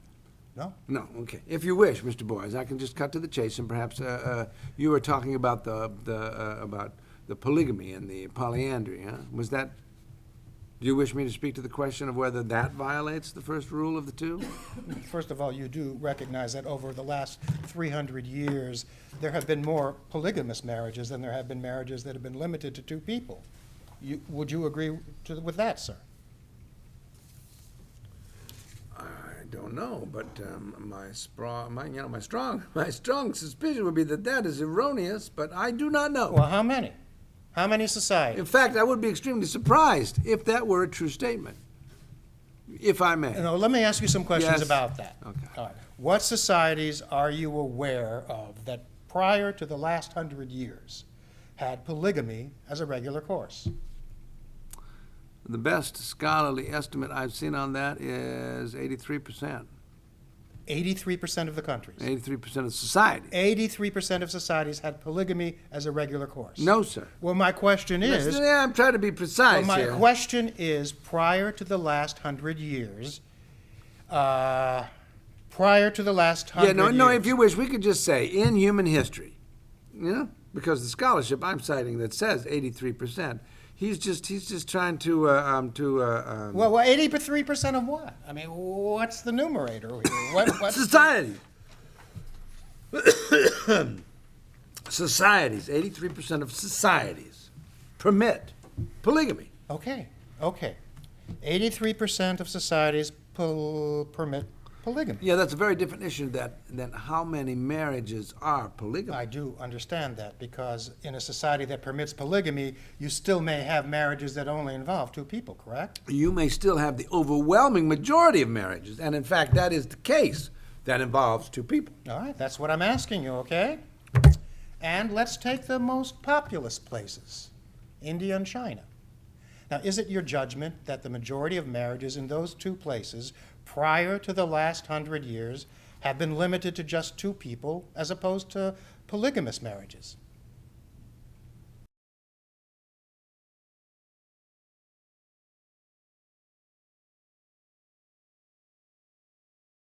No? No, okay. If you wish, Mr. Boies, I can just cut to the chase, and perhaps you were talking about the polygamy and the polyandry, huh? Was that? Do you wish me to speak to the question of whether that violates the first rule of the two? First of all, you do recognize that over the last 300 years, there have been more polygamous marriages than there have been marriages that have been limited to two people. Would you agree with that, sir? I don't know, but my strong suspicion would be that that is erroneous, but I do not know. Well, how many? How many societies? In fact, I would be extremely surprised if that were a true statement, if I may. No, let me ask you some questions Yes. about that. Okay. All right. What societies are you aware of that prior to the last 100 years had polygamy as a regular course? The best scholarly estimate I've seen on that is 83%. 83% of the countries. 83% of society. 83% of societies had polygamy as a regular course. No, sir. Well, my question is, Yeah, I'm trying to be precise my here. question is, prior to the last 100 years, prior to the last 100 Yeah, no, years. if you wish, we could just say in human history, you know, because the scholarship I'm citing that says 83%, he's just trying to Well, 83% of what? I mean, what's the numerator here? What's society. Societies, 83% of societies permit polygamy. Okay. 83% of societies permit polygamy. Yeah, that's a very different issue than how many marriages are polygamous. I do understand that, because in a society that permits polygamy, you still may have marriages that only involve two people, correct? You may still have the overwhelming majority of marriages, and in fact, that is the case that involves two people. All right, that's what I'm asking you, okay? And let's take the most populous places, India and China. Now, is it your judgment that the majority of marriages in those two places prior to the last 100 years have been limited to just two people as opposed to polygamous marriages?